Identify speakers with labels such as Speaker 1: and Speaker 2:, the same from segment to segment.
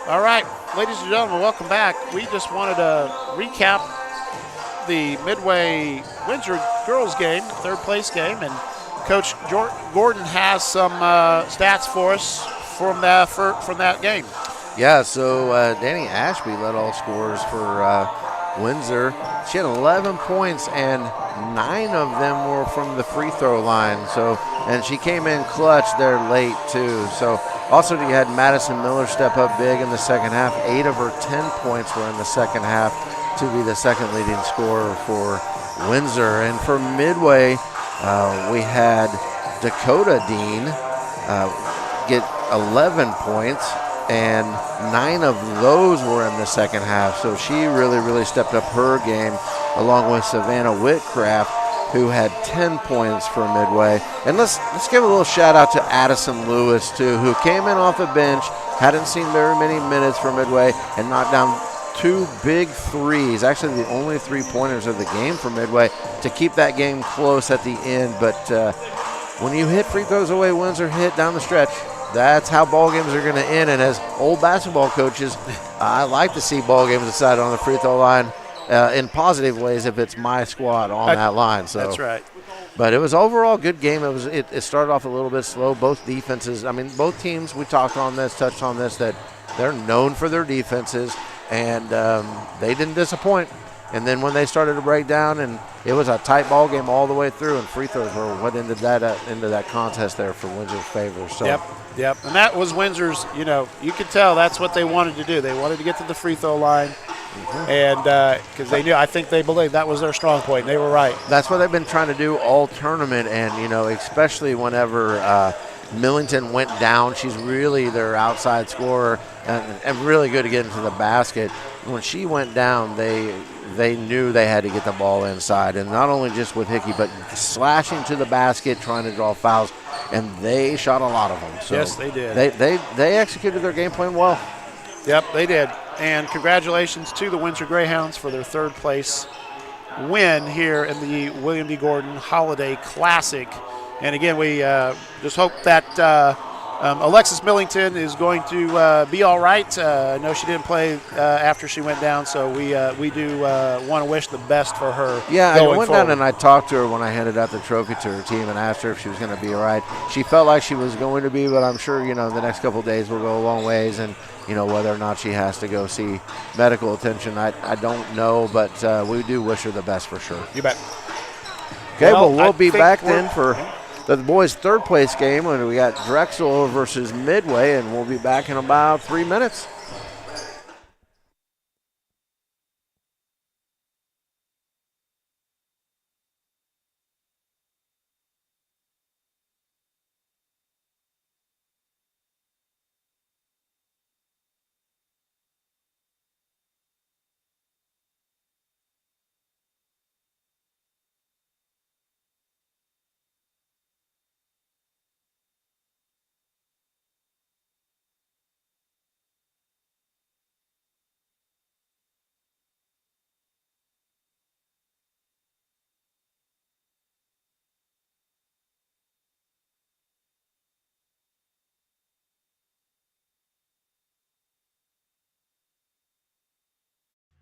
Speaker 1: All right, ladies and gentlemen, welcome back. We just wanted to recap the Midway Windsor girls game, third place game, and Coach Gordon has some stats for us from that game.
Speaker 2: Yeah, so Danny Ashby led all scorers for Windsor. She had 11 points, and 9 of them were from the free throw line. And she came in clutch there late too. So also you had Madison Miller step up big in the second half. 8 of her 10 points were in the second half to be the second leading scorer for Windsor. And for Midway, we had Dakota Dean get 11 points, and 9 of those were in the second half. So she really stepped up her game, along with Savannah Whitcraft, who had 10 points for Midway. And let's give a little shout out to Addison Lewis too, who came in off the bench, hadn't seen very many minutes for Midway, and knocked down 2 big threes, actually the only 3-pointers of the game for Midway, to keep that game close at the end. But when you hit free throws away, Windsor hit down the stretch. That's how ball games are going to end. And as old basketball coaches, I like to see ball games decided on the free throw line in positive ways if it's my squad on that line. So
Speaker 1: that's right.
Speaker 2: But it was overall a good game. It started off a little bit slow. Both defenses, both teams, we touched on this, that they're known for their defenses, and they didn't disappoint. And then when they started to break down, and it was a tight ball game all the way through, and free throws were what ended that contest there for Windsor's favor. So.
Speaker 1: Yep. And that was Windsor's, you could tell that's what they wanted to do. They wanted to get to the free throw line, and because they knew, I think they believed that was their strong point. They were right.
Speaker 2: That's what they've been trying to do all tournament, and, especially whenever Millington went down, she's really their outside scorer and really good to get into the basket. When she went down, they knew they had to get the ball inside, and not only just with Hickey, but slashing to the basket, trying to draw fouls, and they shot a lot of them. So
Speaker 1: yes, they did.
Speaker 2: They executed their game plan well.
Speaker 1: Yep, they did. And congratulations to the Windsor Greyhounds for their third place win here in the William B. Gordon Holiday Classic. And again, we just hope that Alexis Millington is going to be all right. I know she didn't play after she went down, so we do want to wish the best for her.
Speaker 2: Yeah, I went
Speaker 1: forward.
Speaker 2: down and I talked to her when I handed out the trophy to her team and asked her if she was going to be all right. She felt like she was going to be, but I'm sure, the next couple of days will go a long ways, and, whether or not she has to go see medical attention, I don't know, but we do wish her the best for sure.
Speaker 1: You bet.
Speaker 2: Okay, well we'll be back then for the boys' third place game when we got Drexel versus Midway, and we'll be back in about 3 minutes.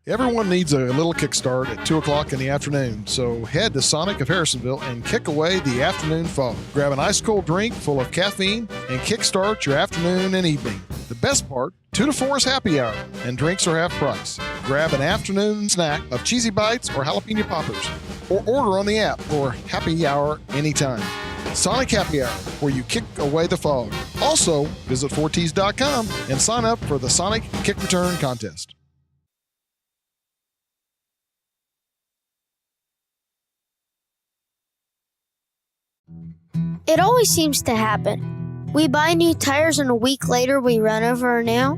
Speaker 3: Everyone needs a little kickstart at 2 o'clock in the afternoon, so head to Sonic of Harrisonville and kick away the afternoon fog. Grab an ice-cold drink full of caffeine and kickstart your afternoon and evening. The best part, 2 to 4 is happy hour, and drinks are half price. Grab an afternoon snack of cheesy bites or jalapeno poppers, or order on the app for happy hour anytime. Sonic Happy Hour, where you kick away the fog. Also, visit 4ts.com and sign up for the Sonic Kick Return Contest.
Speaker 4: It always seems to happen. We buy new tires and a week later we run over a nail.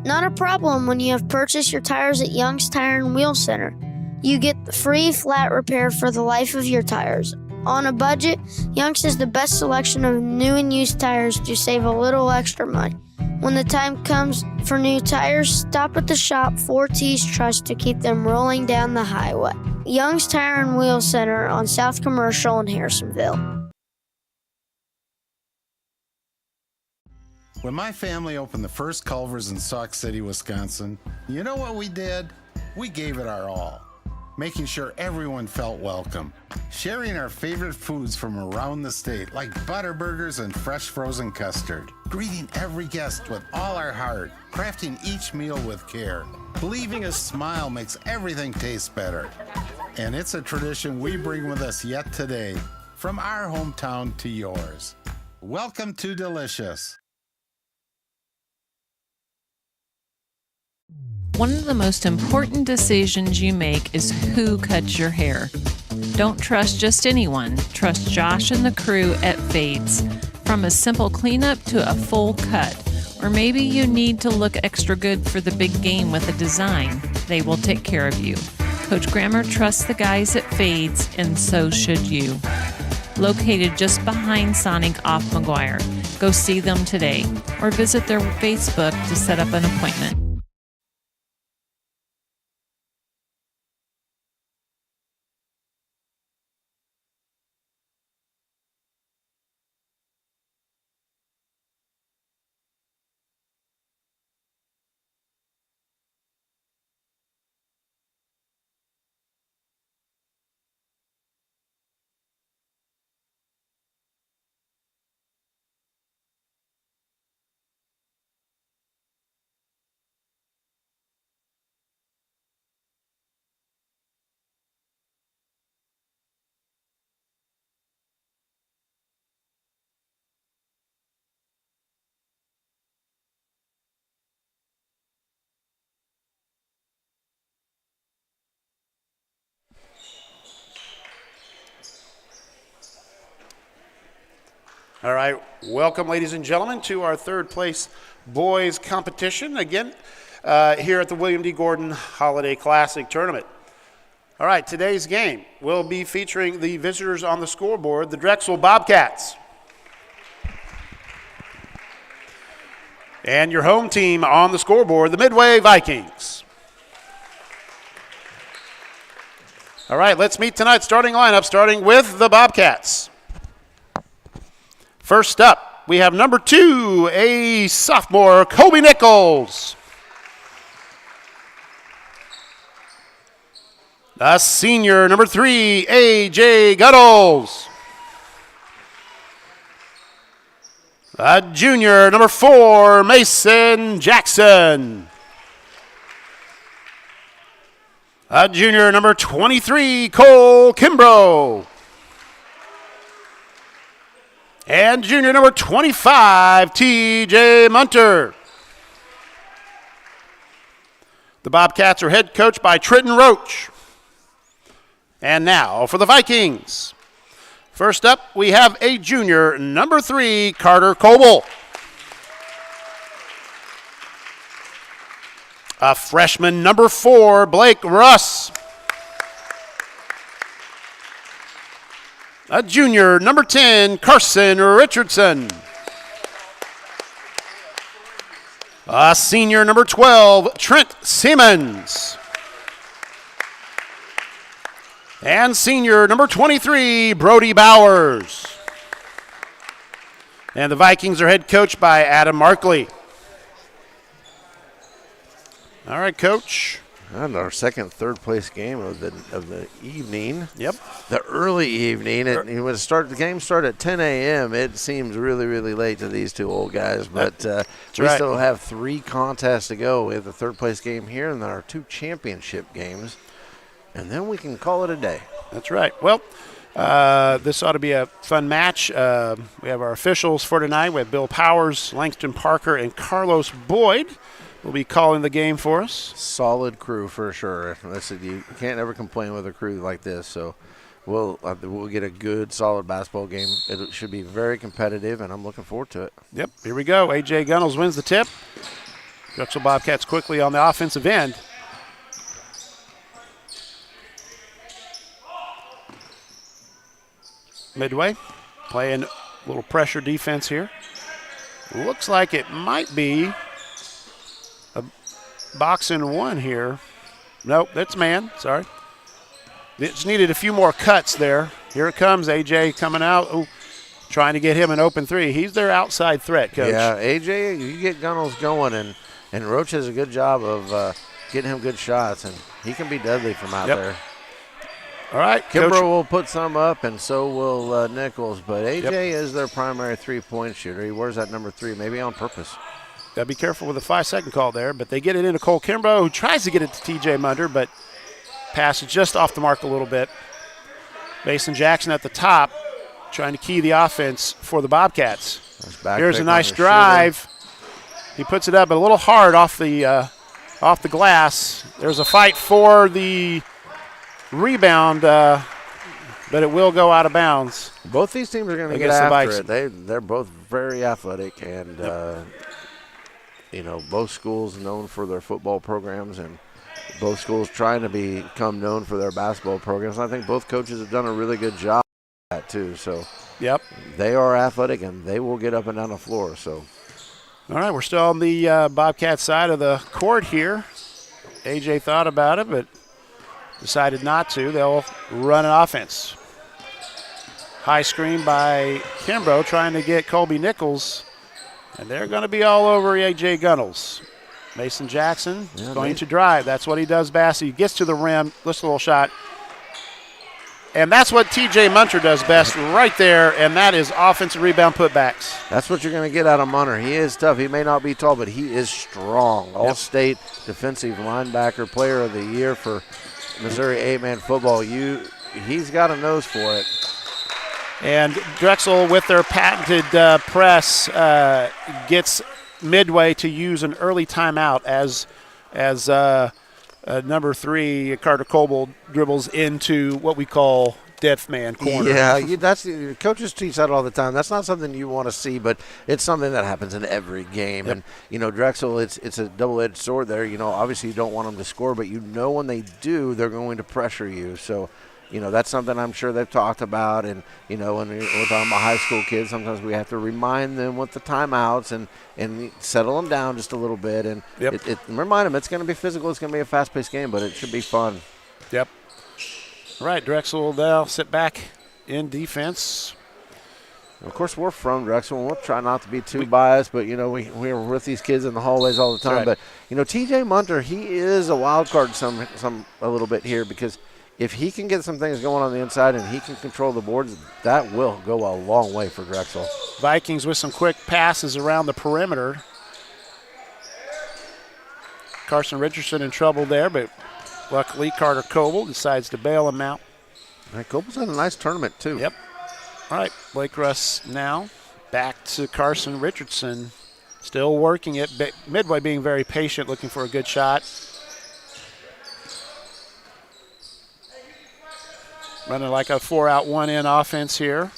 Speaker 4: Not a problem when you have purchased your tires at Young's Tire and Wheel Center. You get the free flat repair for the life of your tires. On a budget, Young's has the best selection of new and used tires to save a little extra money. When the time comes for new tires, stop at the shop 4T's Trust to keep them rolling down the highway. Young's Tire and Wheel Center on South Commercial in Harrisonville.
Speaker 5: When my family opened the first Culver's in Sauk City, Wisconsin, you know what we did? We gave it our all, making sure everyone felt welcome, sharing our favorite foods from around the state like Butterburgers and fresh frozen custard, greeting every guest with all our heart, crafting each meal with care, believing a smile makes everything taste better. And it's a tradition we bring with us yet today, from our hometown to yours. Welcome to Delicious.
Speaker 6: One of the most important decisions you make is who cuts your hair. Don't trust just anyone. Trust Josh and the crew at Fades. From a simple cleanup to a full cut. Or maybe you need to look extra good for the big game with a design. They will take care of you. Coach Grammer trusts the guys at Fades, and so should you. Located just behind Sonic off McGuire. Go see them today or visit their Facebook to set up an appointment.
Speaker 1: All right, welcome, ladies and gentlemen, to our third place boys competition, again, here at the William D. Gordon Holiday Classic Tournament. All right, today's game will be featuring the visitors on the scoreboard, the Drexel Bobcats. And your home team on the scoreboard, the Midway Vikings. All right, let's meet tonight's starting lineup, starting with the Bobcats. First up, we have number 2, a sophomore, Kobe Nichols. A senior, number 3, A.J. Guttles. A junior, number 4, Mason Jackson. A junior, number 23, Cole Kimbrough. And junior number 25, T.J. Munter. The Bobcats are head coached by Trenton Roach. And now for the Vikings. First up, we have a junior, number 3, Carter Coble. A freshman, number 4, Blake Russ. A junior, number 10, Carson Richardson. A senior, number 12, Trent Simmons. And senior, number 23, Brody Bowers. And the Vikings are head coached by Adam Markley. All right, Coach.
Speaker 2: And our third place game of the evening.
Speaker 1: Yep.
Speaker 2: The early evening. The game started at 10 a.m. It seems really, really late to these two old guys, but we still have 3 contests to go. We have the third place game here and then our 2 championship games, and then we can call it a day.
Speaker 1: That's right. Well, this ought to be a fun match. We have our officials for tonight. We have Bill Powers, Langston Parker, and Carlos Boyd will be calling the game for us.
Speaker 2: Solid crew for sure. Listen, you can't ever complain with a crew like this. So we'll get a good, solid basketball game. It should be very competitive, and I'm looking forward to it.
Speaker 1: Yep, here we go. A.J. Gunnels wins the tip. Drexel Bobcats quickly on the offensive end. Midway playing a little pressure defense here. Looks like it might be a box and one here. Nope, that's man. Sorry. It's needed a few more cuts there. Here it comes, AJ coming out. Oh, trying to get him an open three. He's their outside threat, Coach.
Speaker 2: Yeah, AJ, you get Gunnels going, and Roach does a good job of getting him good shots, and he can be deadly from out there.
Speaker 1: All right,
Speaker 2: Kimbrough
Speaker 1: Coach.
Speaker 2: will put some up, and so will Nichols, but AJ is their primary three-point shooter. He wears that number 3, maybe on purpose.
Speaker 1: Got to be careful with the 5-second call there, but they get it into Cole Kimbrough, who tries to get it to TJ Munter, but passes just off the mark a little bit. Mason Jackson at the top, trying to key the offense for the Bobcats. Here's a nice drive. He puts it up a little hard off the glass. There's a fight for the rebound, but it will go out of bounds.
Speaker 2: Both these teams are going to get after it. They're both very athletic, and both schools known for their football programs, and both schools trying to become known for their basketball programs. And I think both coaches have done a really good job of that too. So they are athletic, and they will get up and down the floor. So
Speaker 1: all right, we're still on the Bobcat side of the court here. AJ thought about it, but decided not to. They'll run an offense. High screen by Kimbrough trying to get Colby Nichols, and they're going to be all over AJ Gunnels. Mason Jackson is going to drive. That's what he does best. He gets to the rim, lifts a little shot. And that's what TJ Munter does best right there, and that is offensive rebound putbacks.
Speaker 2: That's what you're going to get out of Munter. He is tough. He may not be tall, but he is strong. All-state defensive linebacker player of the year for Missouri 8-man football. He's got a nose for it.
Speaker 1: And Drexel, with their patented press, gets Midway to use an early timeout as number 3, Carter Coble, dribbles into what we call death man corner.
Speaker 2: Yeah, coaches teach that all the time. That's not something you want to see, but it's something that happens in every game.
Speaker 1: Yep.
Speaker 2: And Drexel, it's a double-edged sword there. Obviously you don't want them to score, but when they do, they're going to pressure you. So that's something I'm sure they've talked about. And, when we're talking about high school kids, sometimes we have to remind them with the timeouts and settle them down just a little bit. And remind them it's going to be physical. It's going to be a fast-paced game, but it should be fun.
Speaker 1: Yep. All right, Drexel will now sit back in defense.
Speaker 2: Of course, we're from Drexel, and we'll try not to be too biased, but, we're with these kids in the hallways all the time.
Speaker 1: Right.
Speaker 2: But, TJ Munter, he is a wild card a little bit here, because if he can get some things going on the inside and he can control the boards, that will go a long way for Drexel.
Speaker 1: Vikings with some quick passes around the perimeter. Carson Richardson in trouble there, but luckily Carter Coble decides to bail him out.
Speaker 2: And Coble's had a nice tournament too.
Speaker 1: Yep. All right, Blake Russ now back to Carson Richardson. Still working it. Midway being very patient, looking for a good shot. Running like a 4-out, 1-in offense here.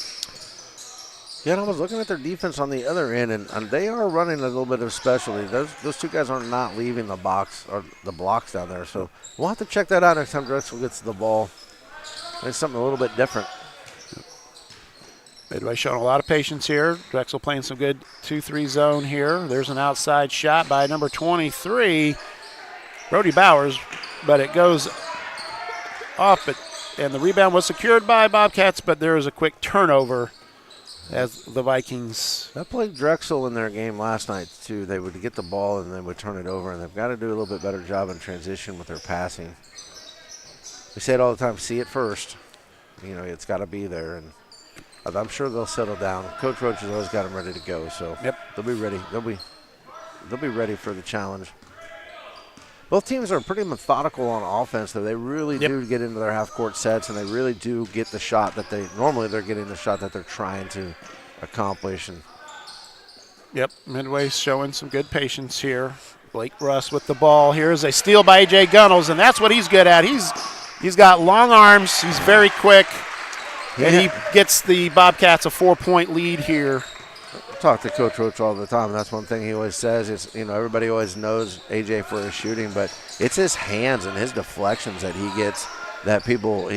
Speaker 2: Yeah, and I was looking at their defense on the other end, and they are running a little bit of specialty. Those two guys are not leaving the box or the blocks down there. So we'll have to check that out next time Drexel gets the ball. It's something a little bit different.
Speaker 1: Midway showing a lot of patience here. Drexel playing some good 2-3 zone here. There's an outside shot by number 23, Brody Bowers, but it goes off. And the rebound was secured by Bobcats, but there is a quick turnover as the Vikings.
Speaker 2: That played Drexel in their game last night, too. They would get the ball and they would turn it over, and they've got to do a little bit better job in transition with their passing. We say it all the time, see it first. It's got to be there, and I'm sure they'll settle down. Coach Roach has always got them ready to go, so they'll be ready. They'll be ready for the challenge. Both teams are pretty methodical on offense, though. They really do get into their half-court sets, and they really do get the shot that they're getting the shot that they're trying to accomplish. And
Speaker 1: Midway's showing some good patience here. Blake Russ with the ball. Here's a steal by A.J. Gunnels, and that's what he's good at. He's got long arms. He's very quick, and he gets the Bobcats a 4-point lead here.
Speaker 2: Talk to Coach Roach all the time. That's one thing he always says. It's everybody always knows AJ for his shooting, but it's his hands and his deflections that he gets that people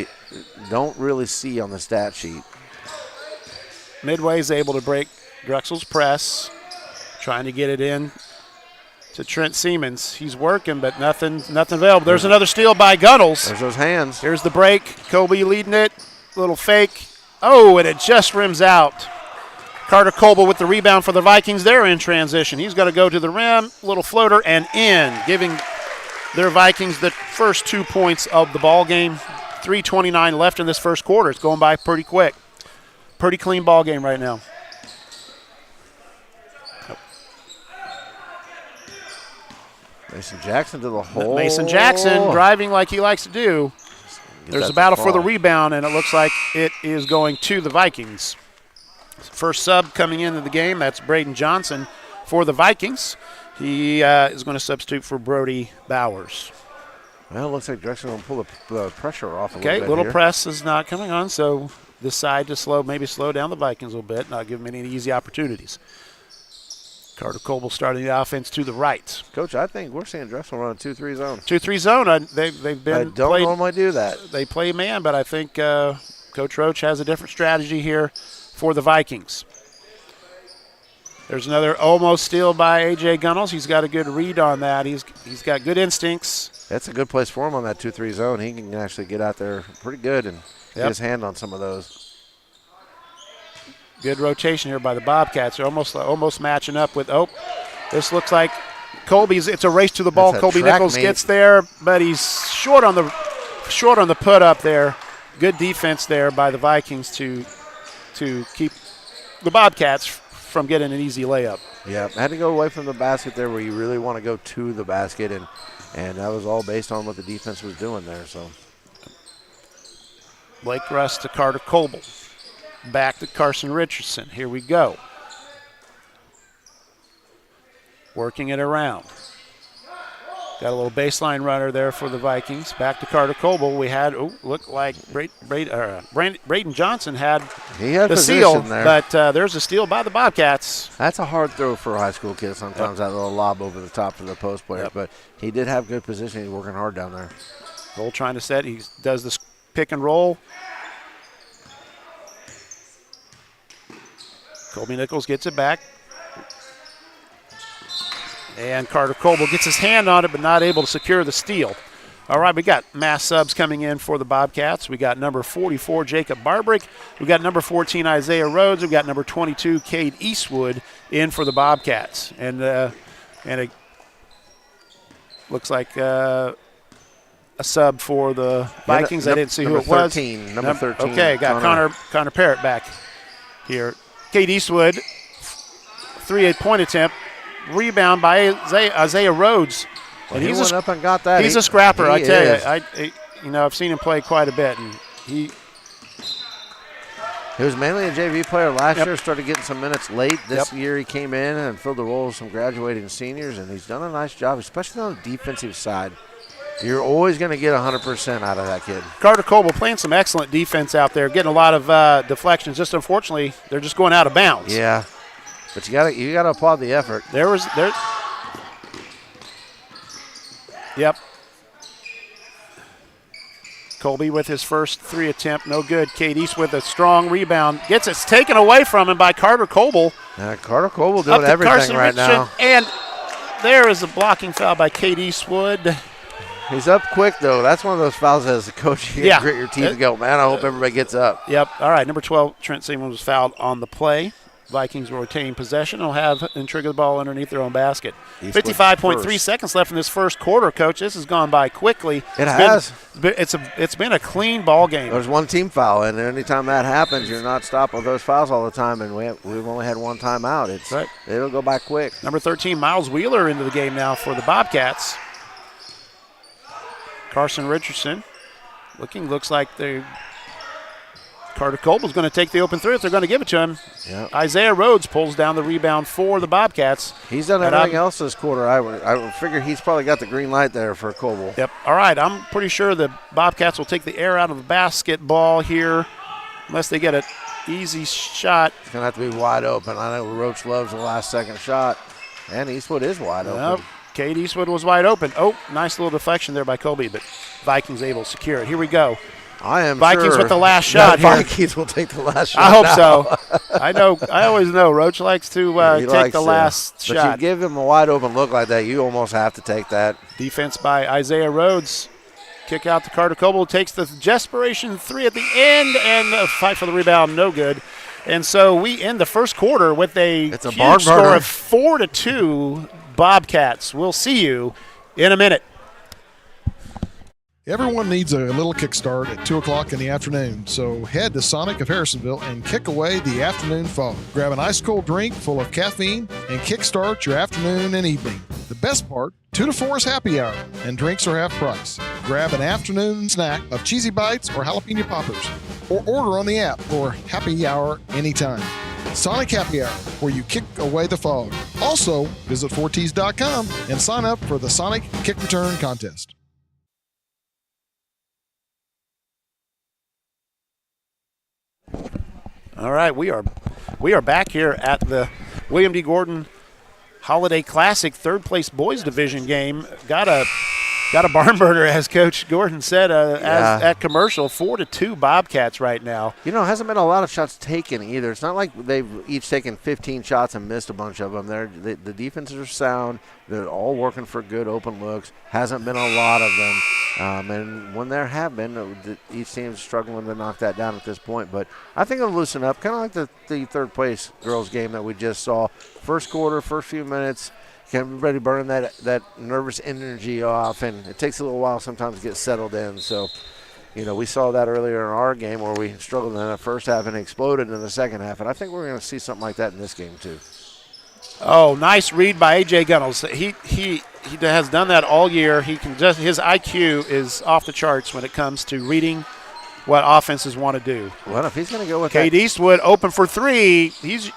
Speaker 2: don't really see on the stat sheet.
Speaker 1: Midway's able to break Drexel's press, trying to get it in to Trent Siemens. He's working, but nothing available. There's another steal by Gunnels.
Speaker 2: There's those hands.
Speaker 1: Here's the break. Kobe leading it. Little fake. Oh, and it just rims out. Carter Coble with the rebound for the Vikings. They're in transition. He's going to go to the rim, little floater, and in, giving their Vikings the first 2 points of the ball game. 3:29 left in this first quarter. It's going by pretty quick. Pretty clean ball game right now.
Speaker 2: Mason Jackson to the hole.
Speaker 1: Mason Jackson driving like he likes to do. There's a battle for the rebound, and it looks like it is going to the Vikings. First sub coming into the game, that's Braden Johnson for the Vikings. He is going to substitute for Brody Bowers.
Speaker 2: Well, it looks like Drexel going to pull the pressure off a little bit.
Speaker 1: Okay, little
Speaker 2: here.
Speaker 1: press is not coming on, so decide to maybe slow down the Vikings a little bit, not give them any easy opportunities. Carter Coble starting the offense to the right.
Speaker 2: Coach, I think we're seeing Drexel run a 2-3 zone.
Speaker 1: 2-3 zone. They've been.
Speaker 2: I don't normally do that.
Speaker 1: They play man, but I think Coach Roach has a different strategy here for the Vikings. There's another almost steal by A.J. Gunnels. He's got a good read on that. He's got good instincts.
Speaker 2: That's a good place for him on that 2-3 zone. He can actually get out there pretty good and get his hand on some of those.
Speaker 1: Good rotation here by the Bobcats. They're almost matching up with, this looks like it's a race to the ball. Colby Nichols gets there, but he's short on the put up there. Good defense there by the Vikings to keep the Bobcats from getting an easy layup.
Speaker 2: Yeah, had to go away from the basket there where you really want to go to the basket, and that was all based on what the defense was doing there. So
Speaker 1: Blake Russ to Carter Coble. Back to Carson Richardson. Here we go. Working it around. Got a little baseline runner there for the Vikings. Back to Carter Coble. We had, looked like Braden Johnson had the steal,
Speaker 2: there.
Speaker 1: but there's a steal by the Bobcats.
Speaker 2: That's a hard throw for a high school kid sometimes, that little lob over the top for the post player, but he did have good position. He's working hard down there.
Speaker 1: Cole trying to set. He does this pick and roll. Colby Nichols gets it back. And Carter Coble gets his hand on it, but not able to secure the steal. All right, we got mass subs coming in for the Bobcats. We got number 44, Jacob Barbrick. We got number 14, Isaiah Rhodes. We got number 22, Cade Eastwood, in for the Bobcats. And it looks like a sub for the Vikings. I didn't see who it was.
Speaker 2: Number 13.
Speaker 1: Okay, got Connor Parrott back here. Cade Eastwood, 3-point attempt. Rebound by Isaiah Rhodes.
Speaker 2: And he went up and got that.
Speaker 1: He's a scrapper, I tell you. I've seen him play quite a bit, and he
Speaker 2: was mainly a JV player last year. Started getting some minutes late. This year he came in and filled the role of some graduating seniors, and he's done a nice job, especially on the defensive side. You're always going to get 100% out of that kid.
Speaker 1: Carter Coble playing some excellent defense out there, getting a lot of deflections. Just unfortunately, they're just going out of bounds.
Speaker 2: Yeah, but you got to applaud the effort.
Speaker 1: Yep. Colby with his first 3 attempt, no good. Cade Eastwood with a strong rebound. Gets it taken away from him by Carter Coble.
Speaker 2: Carter Coble doing everything right now.
Speaker 1: And there is a blocking foul by Cade Eastwood.
Speaker 2: He's up quick, though. That's one of those fouls that as a coach you grit your teeth and go, man, I hope everybody gets up.
Speaker 1: Yep. All right, number 12, Trent Seaman was fouled on the play. Vikings will retain possession. They'll have and trigger the ball underneath their own basket. 55.3 seconds left in this first quarter, Coach. This has gone by quickly. It's been a clean ball game.
Speaker 2: There's one team foul, and anytime that happens, you're not stopping those fouls all the time, and we've only had one timeout. It'll go by quick.
Speaker 1: Number 13, Miles Wheeler into the game now for the Bobcats. Carson Richardson looks like Carter Coble's going to take the open three if they're going to give it to him.
Speaker 2: Yep.
Speaker 1: Isaiah Rhodes pulls down the rebound for the Bobcats.
Speaker 2: He's done everything else this quarter. I would figure he's probably got the green light there for Coble.
Speaker 1: Yep. All right, I'm pretty sure the Bobcats will take the air out of the basketball here unless they get an easy shot.
Speaker 2: It's going to have to be wide open. I know Roach loves the last second shot, and Eastwood is wide open.
Speaker 1: Cade Eastwood was wide open. Nice little deflection there by Colby, but Vikings able to secure it. Here we go. Vikings with the last shot here.
Speaker 2: Vikings will take the last shot.
Speaker 1: I hope so. I always know Roach likes to take the last shot.
Speaker 2: But you give him a wide open look like that, you almost have to take that.
Speaker 1: Defense by Isaiah Rhodes. Kick out to Carter Coble. Takes the desperation 3 at the end, and a fight for the rebound. No good. And so we end the first quarter with a
Speaker 2: It's a
Speaker 1: huge
Speaker 2: barn
Speaker 1: score
Speaker 2: burner.
Speaker 1: of 4-2 Bobcats. We'll see you in a minute.
Speaker 3: Everyone needs a little kickstart at 2 o'clock in the afternoon, so head to Sonic of Harrisonville and kick away the afternoon fog. Grab an ice cold drink full of caffeine and kickstart your afternoon and evening. The best part, 2 to 4 is happy hour, and drinks are half price. Grab an afternoon snack of cheesy bites or jalapeno poppers, or order on the app for happy hour anytime. Sonic Happy Hour, where you kick away the fog. Also, visit 4ts.com and sign up for the Sonic Kick Return Contest.
Speaker 1: All right, we are back here at the William D. Gordon Holiday Classic third place boys division game. Got a barn burner, as Coach Gordon said, as at commercial. 4-2 Bobcats right now.
Speaker 2: You know, hasn't been a lot of shots taken either. It's not like they've each taken 15 shots and missed a bunch of them. The defenses are sound. They're all working for good open looks. Hasn't been a lot of them. And when there have been, each team's struggling to knock that down at this point. But I think it'll loosen up, kind of like the third place girls game that we just saw. First quarter, first few minutes, everybody burning that nervous energy off, and it takes a little while sometimes to get settled in. So, you know, we saw that earlier in our game where we struggled in the first half and exploded in the second half. And I think we're going to see something like that in this game too.
Speaker 1: Oh, nice read by A.J. Gunnels. He has done that all year. His IQ is off the charts when it comes to reading what offenses want to do.
Speaker 2: Well, if he's going to go with
Speaker 1: Cade Eastwood open for three. He's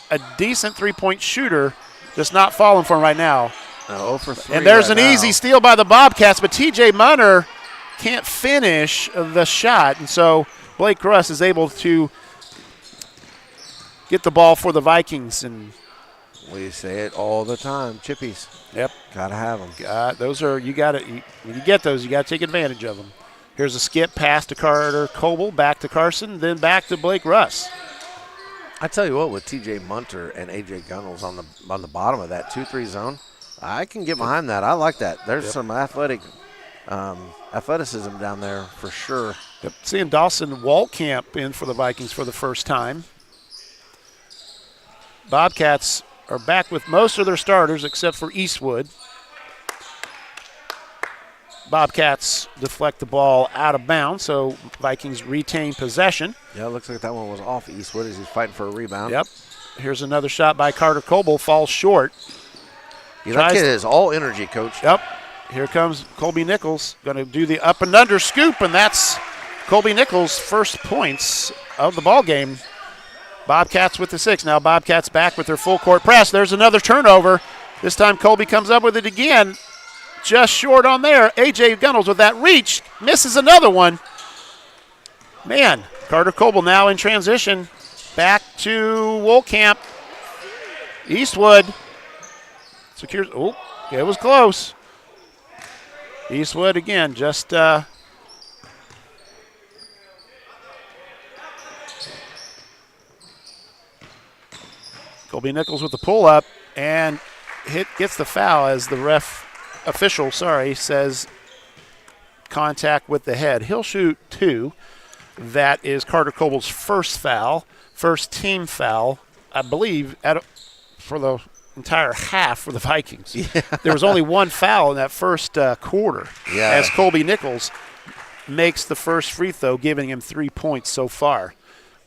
Speaker 1: a decent three-point shooter, just not falling for him right now.
Speaker 2: 0 for 3
Speaker 1: and there's
Speaker 2: right
Speaker 1: an
Speaker 2: now.
Speaker 1: easy steal by the Bobcats, but T.J. Munner can't finish the shot, and so Blake Russ is able to get the ball for the Vikings. And
Speaker 2: we say it all the time, chippies.
Speaker 1: Yep.
Speaker 2: Got to have them.
Speaker 1: When you get those, you got to take advantage of them. Here's a skip pass to Carter Coble, back to Carson, then back to Blake Russ.
Speaker 2: I tell you what, with T.J. Munter and A.J. Gunnels on the bottom of that 2-3 zone, I can get behind that. I like that. There's some athleticism down there for sure.
Speaker 1: Yep. Seeing Dawson Waltkamp in for the Vikings for the first time. Bobcats are back with most of their starters except for Eastwood. Bobcats deflect the ball out of bounds, so Vikings retain possession.
Speaker 2: Yeah, it looks like that one was off Eastwood as he's fighting for a rebound.
Speaker 1: Yep. Here's another shot by Carter Coble, falls short.
Speaker 2: That kid is all energy, Coach.
Speaker 1: Yep. Here comes Colby Nichols, going to do the up and under scoop, and that's Colby Nichols' first points of the ball game. Bobcats with the 6. Now Bobcats back with their full court press. There's another turnover. This time Colby comes up with it again. Just short on there. A.J. Gunnels with that reach. Misses another one. Man, Carter Coble now in transition. Back to Woolcamp. Eastwood secures. Oh, it was close. Eastwood again, just Colby Nichols with the pull-up and gets the foul as the official says contact with the head. He'll shoot 2. That is Carter Coble's first team foul, I believe, for the entire half for the Vikings. Yeah. There was only one foul in that first quarter as Colby Nichols makes the first free throw, giving him 3 points so far.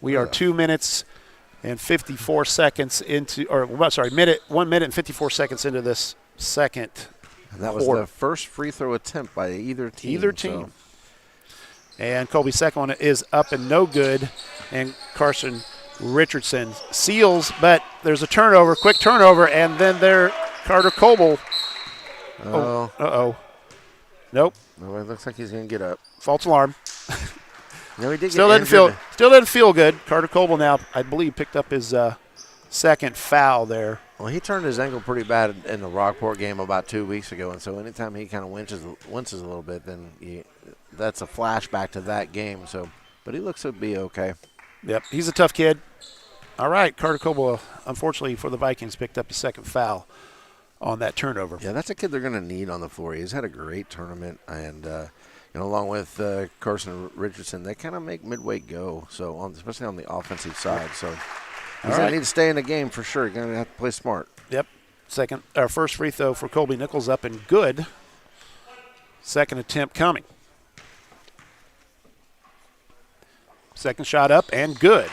Speaker 1: We are 2 minutes and 54 seconds into, 1 minute and 54 seconds into this second.
Speaker 2: And that was the first free throw attempt by either team.
Speaker 1: So. And Colby's second one is up and no good. And Carson Richardson seals, but there's a turnover, quick turnover, and then Carter Coble. Nope.
Speaker 2: No, it looks like he's going to get up.
Speaker 1: False alarm.
Speaker 2: No, he did
Speaker 1: still didn't feel good. Carter Coble now, I believe, picked up his second foul there.
Speaker 2: Well, he turned his ankle pretty bad in the Rockport game about 2 weeks ago, and so anytime he kind of winces a little bit, then that's a flashback to that game. So, but he looks to be okay.
Speaker 1: Yep, he's a tough kid. All right, Carter Coble, unfortunately for the Vikings, picked up his second foul on that turnover.
Speaker 2: Yeah, that's a kid they're going to need on the floor. He's had a great tournament, and along with Carson Richardson, they kind of make Midway go. So especially on the offensive side. So he's going to need to stay in the game for sure. You're going to have to play smart.
Speaker 1: Yep. First free throw for Colby Nichols up and good. Second attempt coming. Second shot up and good.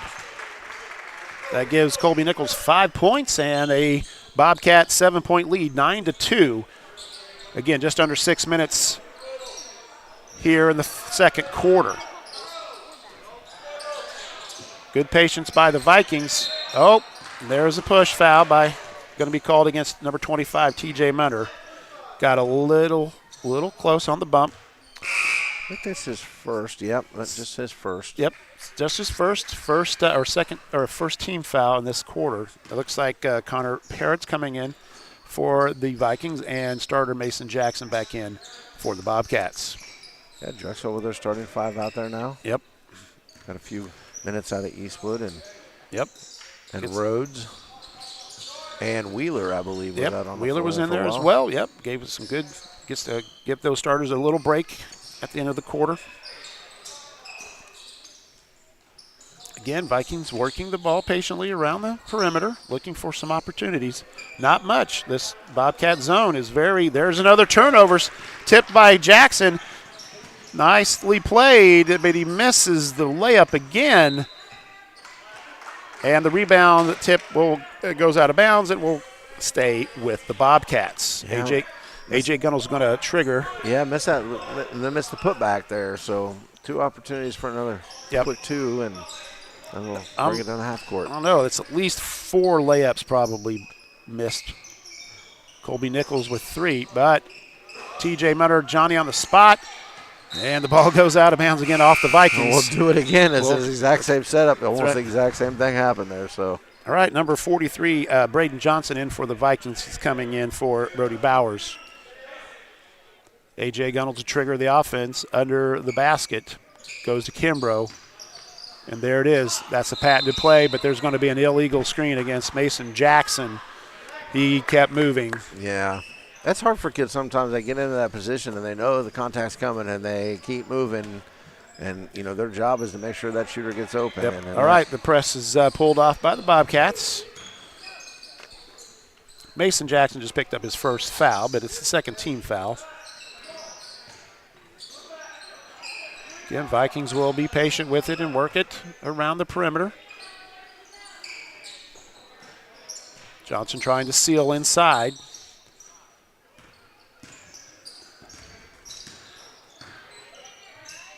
Speaker 1: That gives Colby Nichols 5 points and a Bobcat 7-point lead, 9-2. Again, just under 6 minutes here in the second quarter. Good patience by the Vikings. Oh, there's a push foul going to be called against number 25, TJ Munter. Got a little close on the bump.
Speaker 2: I think that's his first. Yep, that's just his first.
Speaker 1: Yep, just his first team foul in this quarter. It looks like Connor Parrott's coming in for the Vikings and starter Mason Jackson back in for the Bobcats.
Speaker 2: Yeah, Drexel with their starting 5 out there now.
Speaker 1: Yep.
Speaker 2: Got a few minutes out of Eastwood and Rhodes and Wheeler, I believe, was out on the
Speaker 1: Wheeler
Speaker 2: floor
Speaker 1: was in
Speaker 2: for a
Speaker 1: there as
Speaker 2: while.
Speaker 1: well. Yep, gave us some good. Gets to give those starters a little break at the end of the quarter. Again, Vikings working the ball patiently around the perimeter, looking for some opportunities. Not much. This Bobcat zone is there's another turnovers. Tipped by Jackson. Nicely played, but he misses the layup again. And the rebound tip goes out of bounds. It will stay with the Bobcats.
Speaker 2: Yeah.
Speaker 1: AJ Gunnell's going to trigger.
Speaker 2: Yeah, missed the putback there. So 2 opportunities for another quick 2, and we'll bring it down the half court.
Speaker 1: I don't know. It's at least 4 layups probably missed. Colby Nichols with 3, but TJ Munter, Johnny on the spot, and the ball goes out of bounds again off the Vikings.
Speaker 2: We'll do it again. It's the exact same setup. Almost the exact same thing happened there. So.
Speaker 1: All right, number 43, Braden Johnson in for the Vikings. He's coming in for Brody Bowers. A.J. Gunnell to trigger the offense under the basket. Goes to Kimbrough. And there it is. That's a patented play, but there's going to be an illegal screen against Mason Jackson. He kept moving.
Speaker 2: Yeah. That's hard for kids sometimes. They get into that position and they know the contact's coming and they keep moving. And, their job is to make sure that shooter gets open.
Speaker 1: Yep. All right, the press is pulled off by the Bobcats. Mason Jackson just picked up his first foul, but it's the second team foul. Again, Vikings will be patient with it and work it around the perimeter. Johnson trying to seal inside.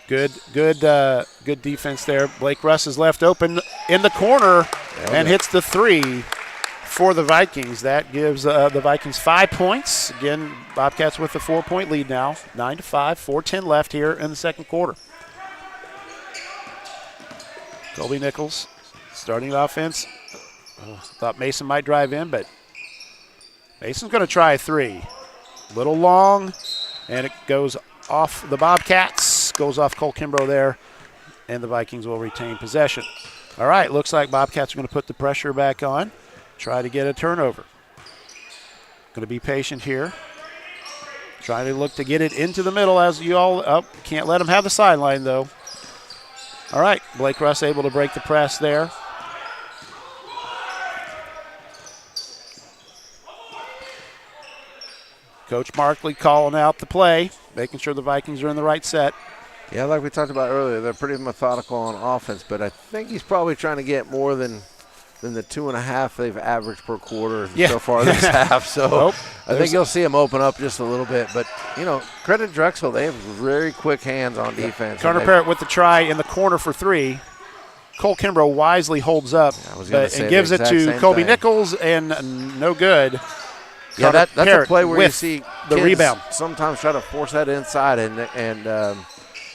Speaker 1: Good defense there. Blake Russ is left open in the corner and hits the 3 for the Vikings. That gives the Vikings 5 points. Again, Bobcats with a 4-point lead now, 9-5, 4:10 left here in the second quarter. Colby Nichols starting the offense. Thought Mason might drive in, but Mason's going to try a 3. Little long, and it goes off the Bobcats. Goes off Cole Kimbrough there, and the Vikings will retain possession. All right, looks like Bobcats are going to put the pressure back on, try to get a turnover. Going to be patient here. Trying to look to get it into the middle as you all can't let them have the sideline, though. All right, Blake Russ able to break the press there. Coach Markley calling out the play, making sure the Vikings are in the right set.
Speaker 2: Yeah, like we talked about earlier, they're pretty methodical on offense, but I think he's probably trying to get more than the 2.5 they've averaged per quarter so far this half. So I think you'll see him open up just a little bit. But, credit Drexel. They have very quick hands on defense.
Speaker 1: Connor Parrott with the try in the corner for 3. Cole Kimbrough wisely holds up and gives it to Colby Nichols, and no good.
Speaker 2: Yeah, that's a play where you see
Speaker 1: the rebound.
Speaker 2: Sometimes try to force that inside, and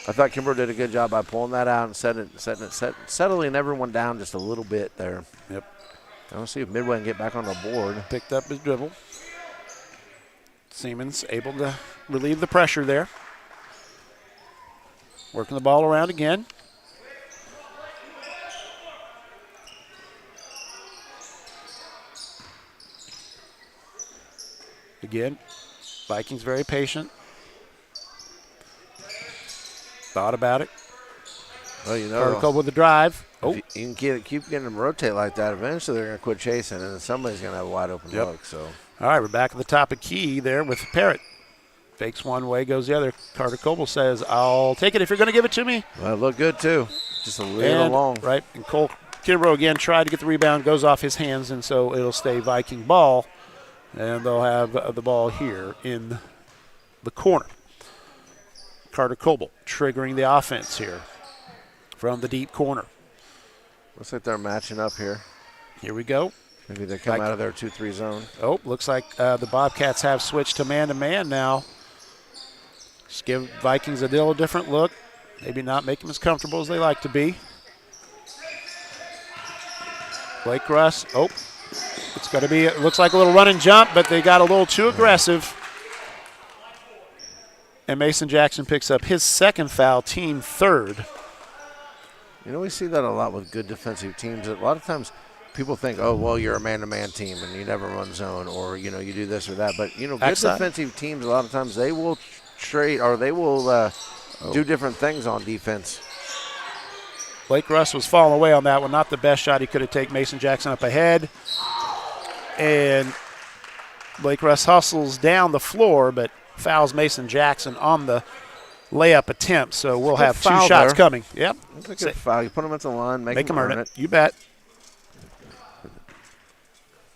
Speaker 2: I thought Kimbrough did a good job by pulling that out and settling everyone down just a little bit there.
Speaker 1: Yep.
Speaker 2: I want to see if Midway can get back on the board.
Speaker 1: Picked up his dribble. Siemens able to relieve the pressure there. Working the ball around again. Again, Vikings very patient. Thought about it.
Speaker 2: Well, you know,
Speaker 1: Carter Coble with the drive.
Speaker 2: if you can keep getting them rotate like that, eventually they're going to quit chasing, and then somebody's going to have a wide open look. So,
Speaker 1: all right, we're back at the top of key there with Parrott. Fakes one way, goes the other. Carter Coble says, I'll take it if you're going to give it to me.
Speaker 2: well, it looked good too. Just a little long.
Speaker 1: Right, and Cole Kimbrough again tried to get the rebound, goes off his hands, and so it'll stay Viking ball. And they'll have the ball here in the corner. Carter Coble triggering the offense here from the deep corner.
Speaker 2: Looks like they're matching up here.
Speaker 1: Here we go.
Speaker 2: Maybe they come out of their 2-3 zone.
Speaker 1: Oh, looks like the Bobcats have switched to man-to-man now. Just give Vikings a little different look. Maybe not make them as comfortable as they like to be. Blake Russ. Oh, it's going to be, it looks like a little run and jump, but they got a little too aggressive. And Mason Jackson picks up his second foul, team third.
Speaker 2: You know, we see that a lot with good defensive teams. A lot of times people think, oh, well, you're a man-to-man team and you never run zone, or, you know, you do this or that. But, you know, good defensive teams, a lot of times they will trade, or they will do different things on defense.
Speaker 1: Blake Russ was falling away on that one. Not the best shot he could have taken. Mason Jackson up ahead. And Blake Russ hustles down the floor, but fouls Mason Jackson on the layup attempt. So we'll have two shots coming. Yep.
Speaker 2: That's a good foul. You put them at the line, make them earn it.
Speaker 1: You bet.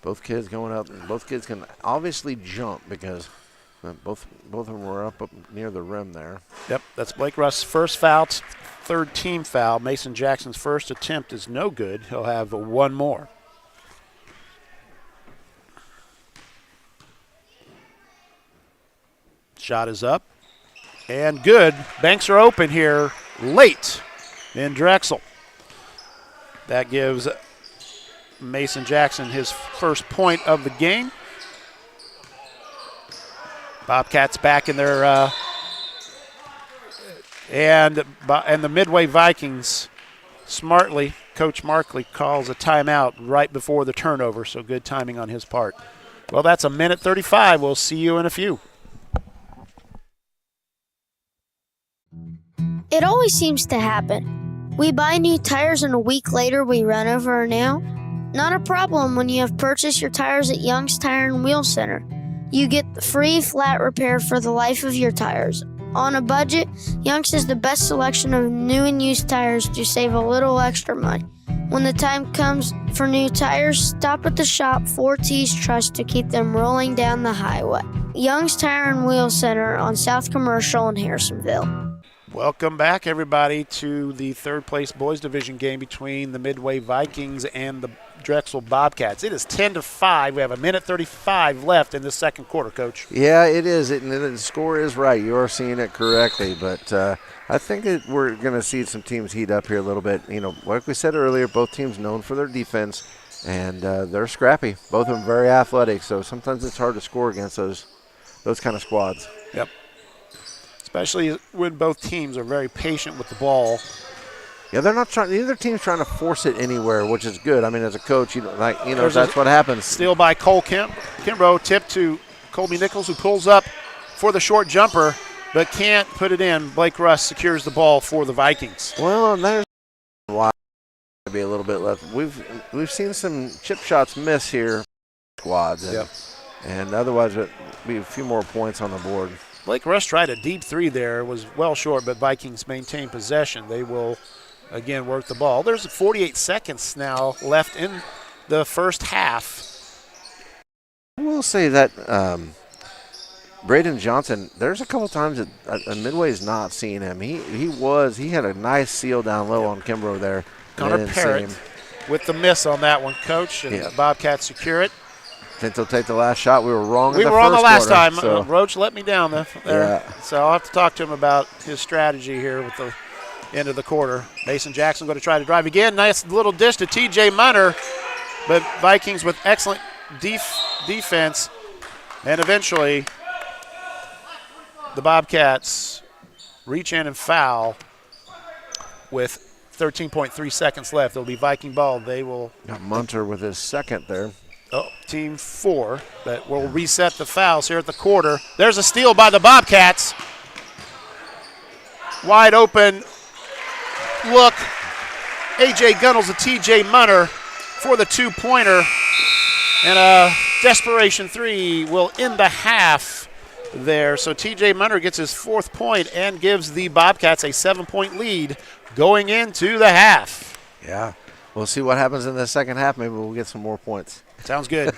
Speaker 2: Both kids going up. Both kids can obviously jump because both of them were up near the rim there.
Speaker 1: Yep, that's Blake Russ' first foul, third team foul. Mason Jackson's first attempt is no good. He'll have one more. Shot is up and good. Banks are open here late in Drexel. That gives Mason Jackson his first point of the game. Bobcats back in their and the Midway Vikings smartly, Coach Markley calls a timeout right before the turnover, so good timing on his part. Well, that's a minute 35. We'll see you in a few.
Speaker 4: It always seems to happen. We buy new tires and a week later we run over a nail. Not a problem when you have purchased your tires at Young's Tire and Wheel Center. You get the free flat repair for the life of your tires. On a budget, Young's has the best selection of new and used tires to save a little extra money. When the time comes for new tires, stop at the shop 4T's Trust to keep them rolling down the highway. Young's Tire and Wheel Center on South Commercial in Harrisonville.
Speaker 1: Welcome back, everybody, to the third-place boys division game between the Midway Vikings and the Drexel Bobcats. It is 10-5. We have a minute 35 left in the second quarter, Coach.
Speaker 2: Yeah, it is. And the score is right. You are seeing it correctly. But I think we're going to see some teams heat up here a little bit. You know, like we said earlier, both teams known for their defense, and they're scrappy. Both of them very athletic, so sometimes it's hard to score against those kind of squads.
Speaker 1: Yep. Especially when both teams are very patient with the ball.
Speaker 2: Yeah, they're not trying. Neither team's trying to force it anywhere, which is good. I mean, as a coach, that's what happens.
Speaker 1: Steal by Cole Kimbrough, tip to Colby Nichols, who pulls up for the short jumper, but can't put it in. Blake Russ secures the ball for the Vikings.
Speaker 2: Well, and there's why be a little bit left. We've seen some chip shots miss here, squads, and otherwise it'd be a few more points on the board.
Speaker 1: Blake Russ tried a deep three there, was well short, but Vikings maintain possession. They will, again, work the ball. There's 48 seconds now left in the first half.
Speaker 2: I will say that Braden Johnson, there's a couple times that Midway's not seeing him. He had a nice seal down low on Kimbrough there.
Speaker 1: Connor Parrott with the miss on that one, Coach, and the Bobcats secure it.
Speaker 2: Think they'll take the last shot. We were wrong in the first quarter.
Speaker 1: We were wrong the last time.
Speaker 2: So.
Speaker 1: Roach let me down there. Yeah. So I'll have to talk to him about his strategy here with the end of the quarter. Mason Jackson going to try to drive again. Nice little dish to T.J. Munner. But Vikings with excellent defense. And eventually the Bobcats reach in and foul with 13.3 seconds left. It'll be Viking ball. They will.
Speaker 2: Got Munter with his second there.
Speaker 1: Oh, team 4 that will reset the fouls here at the quarter. There's a steal by the Bobcats. Wide open look. A.J. Gunnels to T.J. Munner for the two-pointer. And a desperation three will end the half there. So T.J. Munner gets his 4th point and gives the Bobcats a 7-point lead going into the half.
Speaker 2: Yeah. We'll see what happens in the second half. Maybe we'll get some more points.
Speaker 1: Sounds good.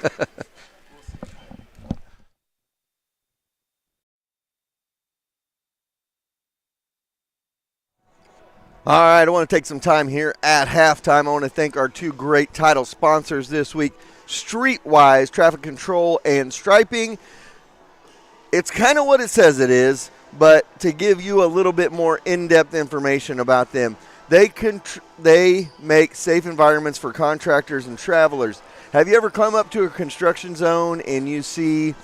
Speaker 7: All right, I want to take some time here at halftime. I want to thank our 2 great title sponsors this week, Streetwise Traffic Control and Striping. It's kind of what it says it is, but to give you a little bit more in-depth information about them, they make safe environments for contractors and travelers. Have you ever come up to a construction zone and you see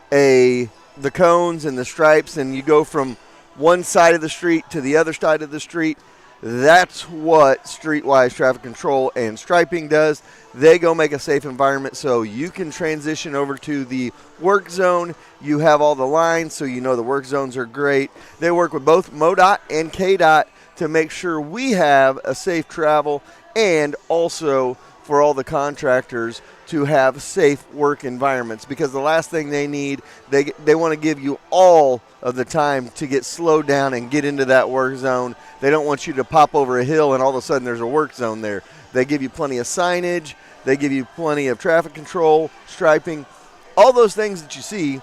Speaker 7: the cones and the stripes and you go from one side of the street to the other side of the street? That's what Streetwise Traffic Control and Striping does. They go make a safe environment so you can transition over to the work zone. You have all the lines, so you know the work zones are great. They work with both MoDOT and KDOT to make sure we have a safe travel, and also for all the contractors to have safe work environments, because the last thing they need, they want to give you all of the time to get slowed down and get into that work zone. They don't want you to pop over a hill and all of a sudden there's a work zone there. They give you plenty of signage. They give you plenty of traffic control, striping, all those things that you see.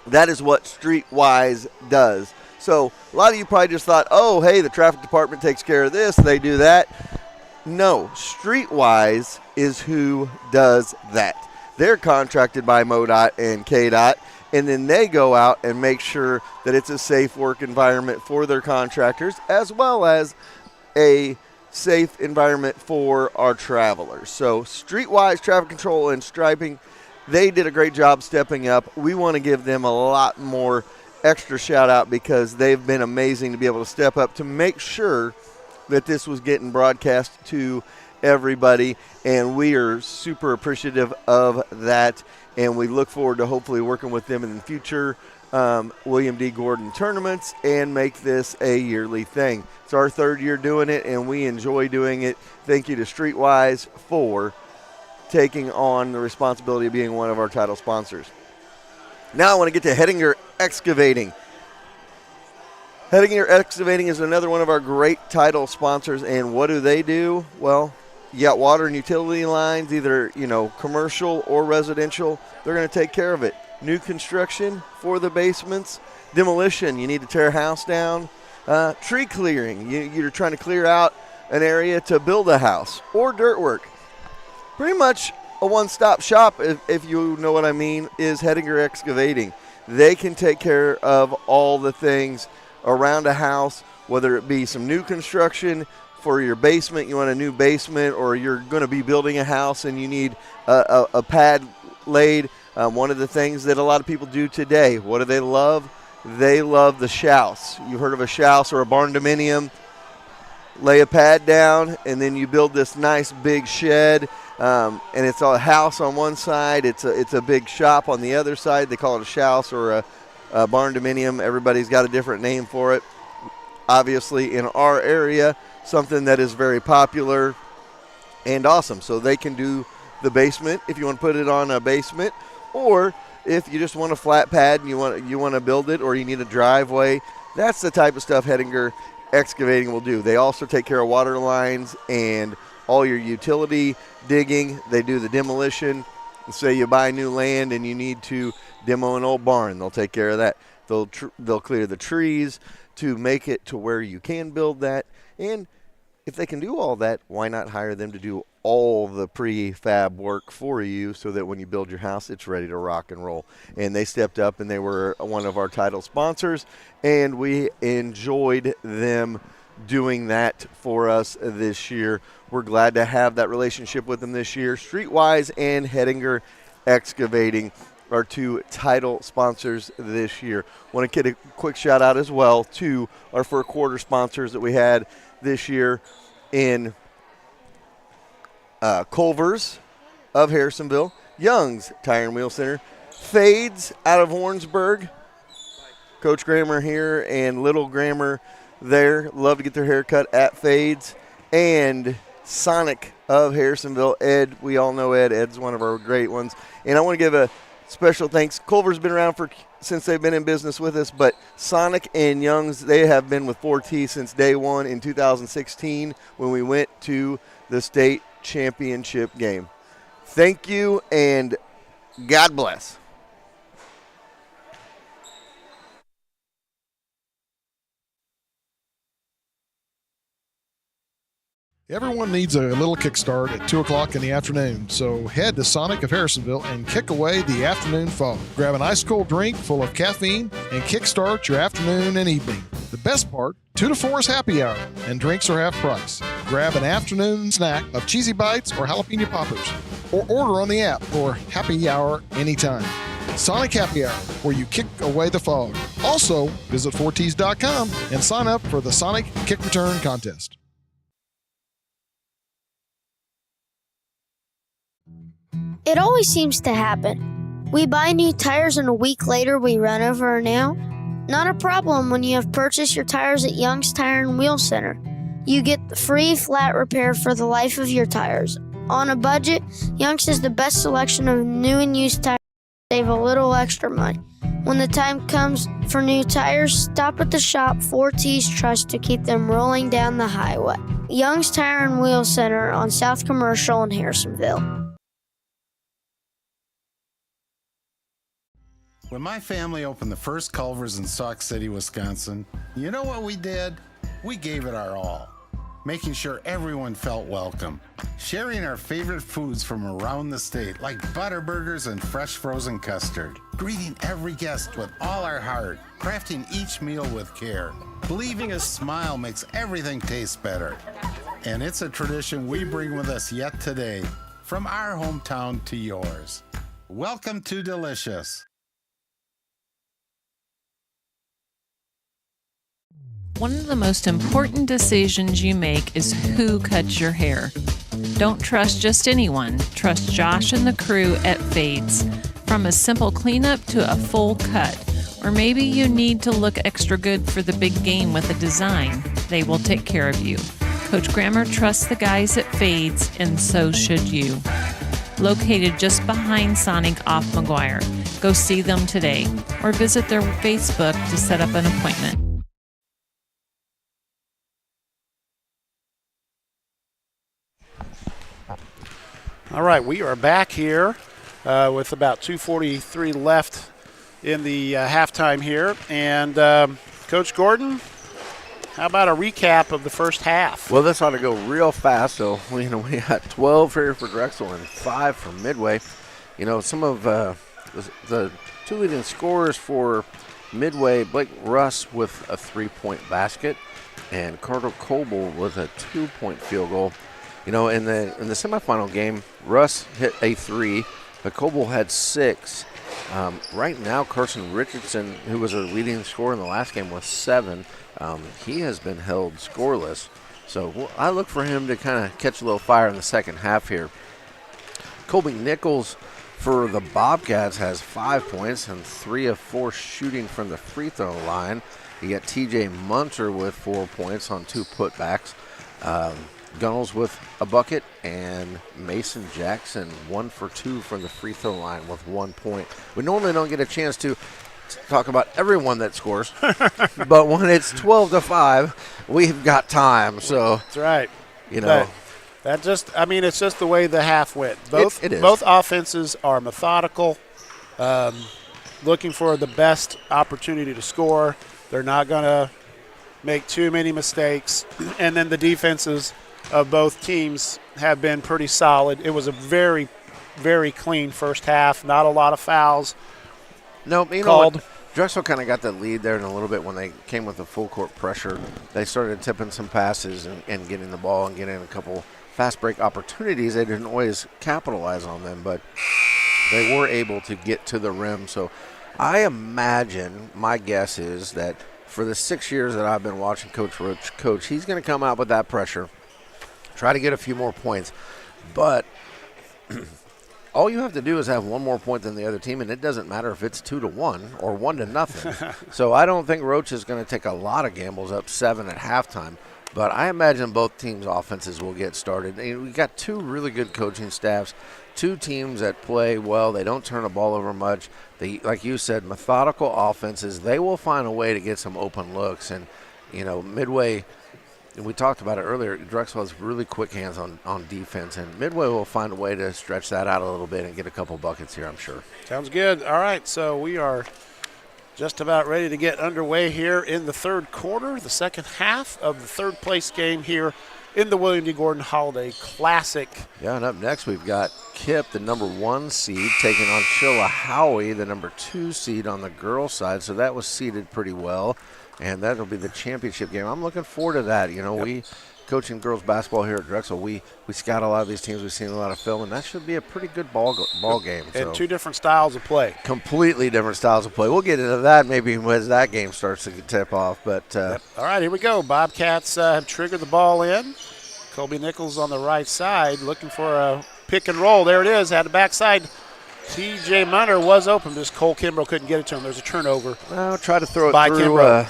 Speaker 7: That is what Streetwise does. So a lot of you probably just thought, oh, hey, the traffic department takes care of this, they do that. No, Streetwise is who does that. They're contracted by MoDOT and KDOT, and then they go out and make sure that it's a safe work environment for their contractors, as well as a safe environment for our travelers. So Streetwise Traffic Control and Striping, they did a great job stepping up. We want to give them a lot more extra shout out because they've been amazing to be able to step up to make sure that this was getting broadcast to everybody, and we are super appreciative of that, and we look forward to hopefully working with them in the future William D. Gordon tournaments and make this a yearly thing. It's our 3rd year doing it, and we enjoy doing it. Thank you to Streetwise for taking on the responsibility of being one of our title sponsors. Now I want to get to Hettinger Excavating. Hettinger Excavating is another one of our great title sponsors, and what do? Well, you got water and utility lines, either, commercial or residential. They're going to take care of it. New construction for the basements, demolition, you need to tear a house down, tree clearing, you're trying to clear out an area to build a house, or dirt work. Pretty much a one-stop shop, if you know what I mean, is Hettinger Excavating. They can take care of all the things around a house, whether it be some new construction for your basement, you want a new basement, or you're going to be building a house and you need a pad laid. One of the things that a lot of people do today, what do they love? They love the shouse. You've heard of a shouse or a barn dominium. Lay a pad down, and then you build this nice big shed, and it's a house on one side. It's a big shop on the other side. They call it a shouse or a barn dominium. Everybody's got a different name for it. Obviously, in our area, something that is very popular and awesome. So they can do the basement if you want to put it on a basement, or if you just want a flat pad and you want to build it, or you need a driveway. That's the type of stuff Hettinger Excavating will do. They also take care of water lines and all your utility digging. They do the demolition. Say you buy new land and you need to demo an old barn, they'll take care of that. They'll clear the trees to make it to where you can build that. And if they can do all that, why not hire them to do all the prefab work for you so that when you build your house, it's ready to rock and roll. And they stepped up, and they were one of our title sponsors, and we enjoyed them doing that for us this year. We're glad to have that relationship with them this year. Streetwise and Hettinger Excavating are 2 title sponsors this year. Want to get a quick shout out as well to our 4 quarter sponsors that we had this year in Culver's of Harrisonville, Young's Tire and Wheel Center, Fades out of Warrensburg, Coach Grammer here, and Little Grammer there. Love to get their hair cut at Fades. And Sonic of Harrisonville, Ed. We all know Ed. Ed's one of our great ones. And I want to give a special thanks. Culver's been around since they've been in business with us, but Sonic and Young's, they have been with 4T since day one in 2016 when we went to the state championship game. Thank you, and God bless.
Speaker 3: Everyone needs a little kickstart at 2 o'clock in the afternoon, so head to Sonic of Harrisonville and kick away the afternoon fog. Grab an ice cold drink full of caffeine and kickstart your afternoon and evening. The best part, 2 to 4 is happy hour, and drinks are half price. Grab an afternoon snack of cheesy bites or jalapeno poppers, or order on the app for happy hour anytime. Sonic Happy Hour, where you kick away the fog. Also, visit 4ts.com and sign up for the Sonic Kick Return Contest.
Speaker 4: It always seems to happen. We buy new tires and a week later we run over a nail. Not a problem when you have purchased your tires at Young's Tire and Wheel Center. You get the free flat repair for the life of your tires. On a budget, Young's has the best selection of new and used tires to save a little extra money. When the time comes for new tires, stop at the shop 4T's Trust to keep them rolling down the highway. Young's Tire and Wheel Center on South Commercial in Harrisonville.
Speaker 5: When my family opened the first Culver's in Sauk City, Wisconsin, you know what we did? We gave it our all, making sure everyone felt welcome, sharing our favorite foods from around the state, like butter burgers and fresh frozen custard, greeting every guest with all our heart, crafting each meal with care, believing a smile makes everything taste better. And it's a tradition we bring with us yet today, from our hometown to yours. Welcome to Delicious.
Speaker 6: One of the most important decisions you make is who cuts your hair. Don't trust just anyone. Trust Josh and the crew at Fades. From a simple cleanup to a full cut. Or maybe you need to look extra good for the big game with a design. They will take care of you. Coach Grammer trusts the guys at Fades, and so should you. Located just behind Sonic off McGuire. Go see them today or visit their Facebook to set up an appointment.
Speaker 1: All right, we are back here with about 2:43 left in the halftime here. And Coach Gordon, how about a recap of the first half?
Speaker 2: Well, this ought to go real fast. So, we got 12 here for Drexel and 5 for Midway. Some of the two leading scorers for Midway, Blake Russ with a 3-point basket and Carter Coble with a 2-point field goal. In the semifinal game, Russ hit a 3, but Coble had 6. Right now, Carson Richardson, who was our leading scorer in the last game, was 7. He has been held scoreless. So I look for him to kind of catch a little fire in the second half here. Colby Nichols for the Bobcats has 5 points and 3 of 4 shooting from the free throw line. You got TJ Munter with 4 points on 2 putbacks. Gunnels with a bucket, and Mason Jackson 1 for 2 from the free throw line with 1 point. We normally don't get a chance to talk about everyone that scores, but when it's 12-5, we've got time. So
Speaker 1: that's right. It's just the way the half went. Both offenses are methodical, looking for the best opportunity to score. They're not going to make too many mistakes, and then the defenses of both teams have been pretty solid. It was a very, very clean first half. Not a lot of fouls.
Speaker 2: No,
Speaker 1: called.
Speaker 2: Drexel kind of got the lead there in a little bit when they came with the full court pressure. They started tipping some passes and getting the ball and getting a couple fast break opportunities. They didn't always capitalize on them, but they were able to get to the rim. So I imagine, my guess is that for the 6 years that I've been watching Coach Roach coach, he's going to come out with that pressure, try to get a few more points. But all you have to do is have one more point than the other team, and it doesn't matter if it's 2-1 or 1-0. So I don't think Roach is going to take a lot of gambles up 7 at halftime. But I imagine both teams' offenses will get started. And we got two really good coaching staffs, two teams that play well. They don't turn the ball over much. They, like you said, methodical offenses. They will find a way to get some open looks. And, Midway, we talked about it earlier, Drexel has really quick hands on defense. And Midway will find a way to stretch that out a little bit and get a couple buckets here, I'm sure.
Speaker 1: Sounds good. All right, so we are just about ready to get underway here in the third quarter, the second half of the third place game here in the William D. Gordon Holiday Classic.
Speaker 2: Yeah, and up next we've got Kip, the number 1 seed, taking on Chillicothe, the number 2 seed on the girls' side. So that was seeded pretty well, and that'll be the championship game. I'm looking forward to that. We coaching girls basketball here at Drexel, we scout a lot of these teams. We've seen a lot of film, and that should be a pretty good ball game.
Speaker 1: And two different styles of play.
Speaker 2: Completely different styles of play. We'll get into that maybe as that game starts to tip off. But
Speaker 1: All right, here we go. Bobcats have triggered the ball in. Colby Nichols on the right side looking for a pick and roll. There it is, at the backside. T.J. Munner was open, just Cole Kimbrough couldn't get it to him. There's a turnover.
Speaker 2: Well, try to throw it through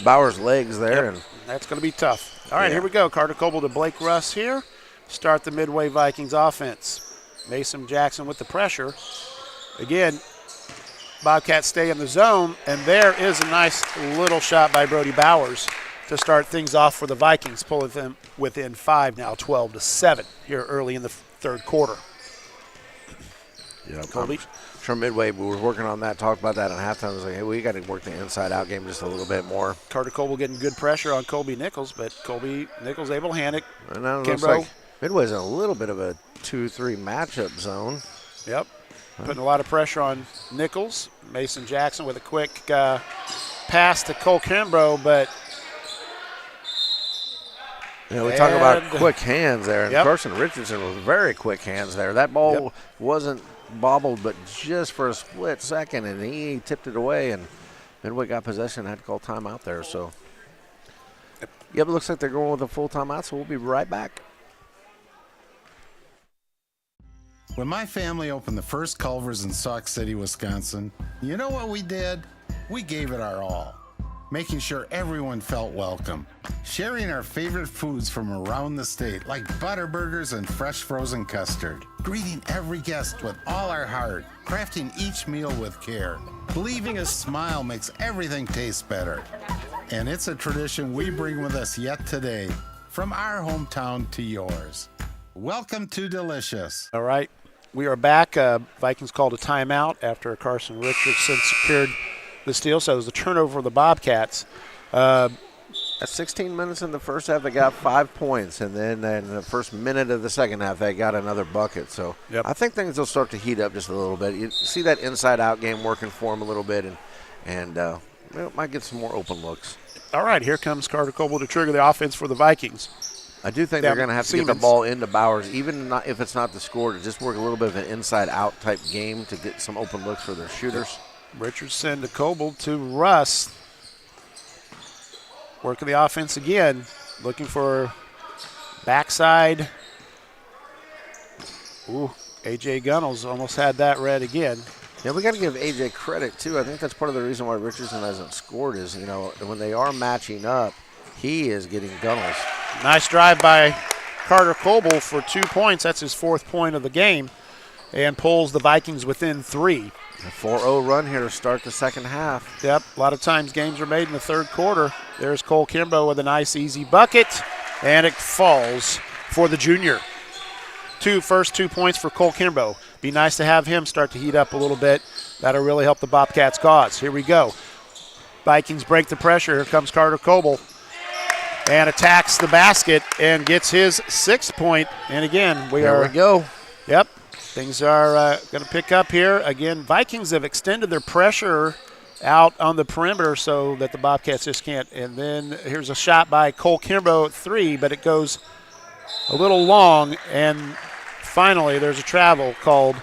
Speaker 2: Bauer's legs there.
Speaker 1: Yep. And that's going to be tough. All right, here we go. Carter Coble to Blake Russ here. Start the Midway Vikings offense. Mason Jackson with the pressure. Again, Bobcats stay in the zone, and there is a nice little shot by Brody Bowers to start things off for the Vikings, pulling them within 5 now, 12-7 here early in the third quarter.
Speaker 2: Yeah,
Speaker 1: Colby.
Speaker 2: From Midway, we were working on that, talked about that at halftime. I was like, hey, we got to work the inside-out game just a little bit more.
Speaker 1: Carter Coble getting good pressure on Colby Nichols, but Colby Nichols able to hand it.
Speaker 2: And now it looks like Midway's in a little bit of a 2-3 matchup zone.
Speaker 1: Yep, putting a lot of pressure on Nichols. Mason Jackson with a quick pass to Cole Kimbrough, but
Speaker 2: we talk about quick hands there, and Carson Richardson was very quick hands there. That ball wasn't bobbled, but just for a split second, and he tipped it away, and Midway got possession and had to call timeout there. So, it looks like they're going with a full timeout, so we'll be right back.
Speaker 5: When my family opened the first Culver's in Sauk City, Wisconsin, you know what we did? We gave it our all, making sure everyone felt welcome, sharing our favorite foods from around the state like Butterburgers and fresh frozen custard, greeting every guest with all our heart, crafting each meal with care, believing a smile makes everything taste better. And it's a tradition we bring with us yet today, from our hometown to yours. Welcome to Delicious.
Speaker 1: All right, we are back. Vikings called a timeout after Carson Richardson secured the steal, so it was a turnover of the Bobcats.
Speaker 2: At 16 minutes in the first half, they got 5 points, and then in the first minute of the second half, they got another bucket. So I think things will start to heat up just a little bit. You see that inside-out game working for them a little bit, and might get some more open looks.
Speaker 1: All right, here comes Carter Coble to trigger the offense for the Vikings.
Speaker 2: I do think they're going to have to get the ball into Bowers, even if it's not the score, to just work a little bit of an inside-out type game to get some open looks for their shooters.
Speaker 1: Richardson to Coble to Russ. Working the offense again, looking for backside. Ooh, A.J. Gunnels almost had that red again.
Speaker 2: Yeah, we got to give A.J. credit, too. I think that's part of the reason why Richardson hasn't scored is, when they are matching up, he is getting Gunnels.
Speaker 1: Nice drive by Carter Coble for 2 points. That's his 4th point of the game, and pulls the Vikings within 3.
Speaker 2: A 4-0 run here to start the second half.
Speaker 1: Yep, a lot of times games are made in the third quarter. There's Cole Kimbrough with a nice, easy bucket, and it falls for the junior. First 2 points for Cole Kimbrough. Be nice to have him start to heat up a little bit. That'll really help the Bobcats' cause. Here we go. Vikings break the pressure. Here comes Carter Coble, and attacks the basket and gets his 6th point. And again,
Speaker 2: There we go.
Speaker 1: Yep. Things are going to pick up here. Again, Vikings have extended their pressure out on the perimeter so that the Bobcats just can't. And then here's a shot by Cole Kimbrough at 3, but it goes a little long. And finally, there's a travel called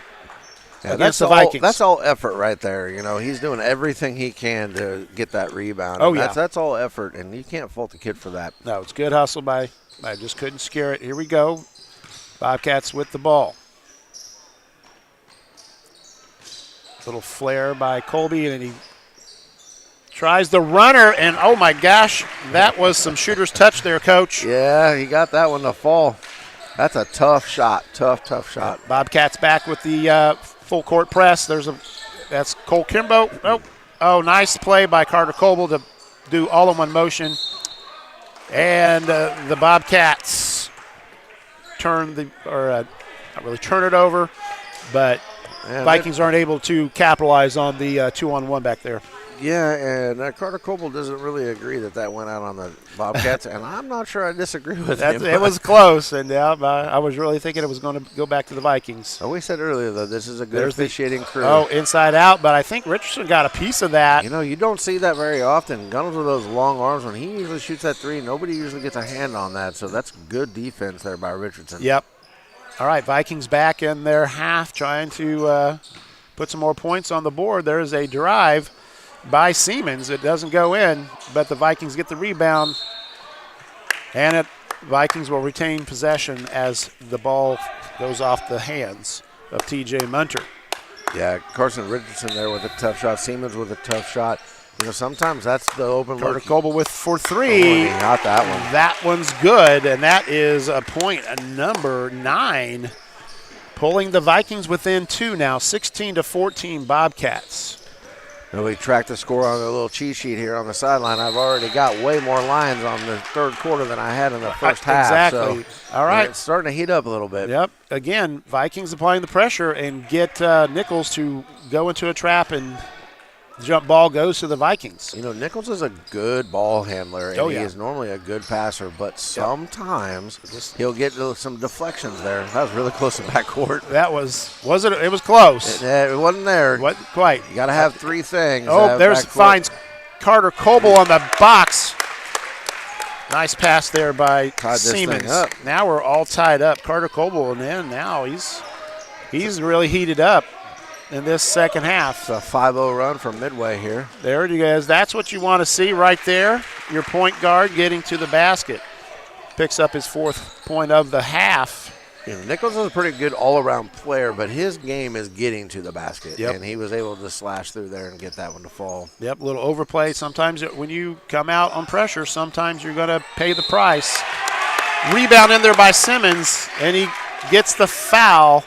Speaker 1: against the Vikings.
Speaker 2: That's all effort right there. He's doing everything he can to get that rebound.
Speaker 1: Oh, yeah.
Speaker 2: That's all effort, and you can't fault the kid for that.
Speaker 1: No, it's good hustle by I just couldn't scare it. Here we go. Bobcats with the ball. Little flare by Colby, and he tries the runner, and oh my gosh, that was some shooter's touch there, Coach.
Speaker 2: Yeah, he got that one to fall. That's a tough shot, tough shot.
Speaker 1: Bobcats back with the full court press. That's Cole Kimbo. Oh, nice play by Carter Coble to do all-in-one motion. And the Bobcats not really turn it over, but Vikings aren't able to capitalize on the 2-on-1 back there.
Speaker 2: Yeah, and Carter Coble doesn't really agree that went out on the Bobcats, and I'm not sure I disagree with him.
Speaker 1: It was close, and I was really thinking it was going to go back to the Vikings.
Speaker 2: We said earlier, though, this is a good officiating crew.
Speaker 1: Oh, inside out, but I think Richardson got a piece of that.
Speaker 2: You don't see that very often. Gunnels with those long arms, when he usually shoots that three, nobody usually gets a hand on that, so that's good defense there by Richardson.
Speaker 1: Yep. All right, Vikings back in their half, trying to put some more points on the board. There is a drive by Siemens. It doesn't go in, but the Vikings get the rebound, and Vikings will retain possession as the ball goes off the hands of T.J. Munter.
Speaker 2: Yeah, Carson Richardson there with a tough shot. Siemens with a tough shot. Sometimes that's the open
Speaker 1: Carter
Speaker 2: look.
Speaker 1: Coble for three.
Speaker 2: Oh, he got that one.
Speaker 1: That one's good, and that is a point number 9, pulling the Vikings within 2 now, 16-14 Bobcats.
Speaker 2: We tracked the score on a little cheat sheet here on the sideline. I've already got way more lines on the third quarter than I had in the first half.
Speaker 1: Exactly.
Speaker 2: So
Speaker 1: all right.
Speaker 2: It's starting to heat up a little bit.
Speaker 1: Yep. Again, Vikings applying the pressure and get Nichols to go into a trap, and the jump ball goes to the Vikings.
Speaker 2: Nichols is a good ball handler, and he is normally a good passer, but sometimes he'll get some deflections there. That was really close to backcourt.
Speaker 1: That was it? It was close.
Speaker 2: It wasn't there.
Speaker 1: Wasn't quite.
Speaker 2: You got to have 3 things.
Speaker 1: Finds Carter Coble on the box. Nice pass there by Siemens. Now we're all tied up. Carter Coble, and then now he's really heated up in this second half.
Speaker 2: It's a 5-0 run from Midway here.
Speaker 1: There you guys. That's what you want to see right there. Your point guard getting to the basket. Picks up his 4th point of the half.
Speaker 2: Nichols is a pretty good all-around player, but his game is getting to the basket, and he was able to slash through there and get that one to fall. Yep,
Speaker 1: a little overplay. Sometimes when you come out on pressure, sometimes you're going to pay the price. Rebound in there by Simmons, and he gets the foul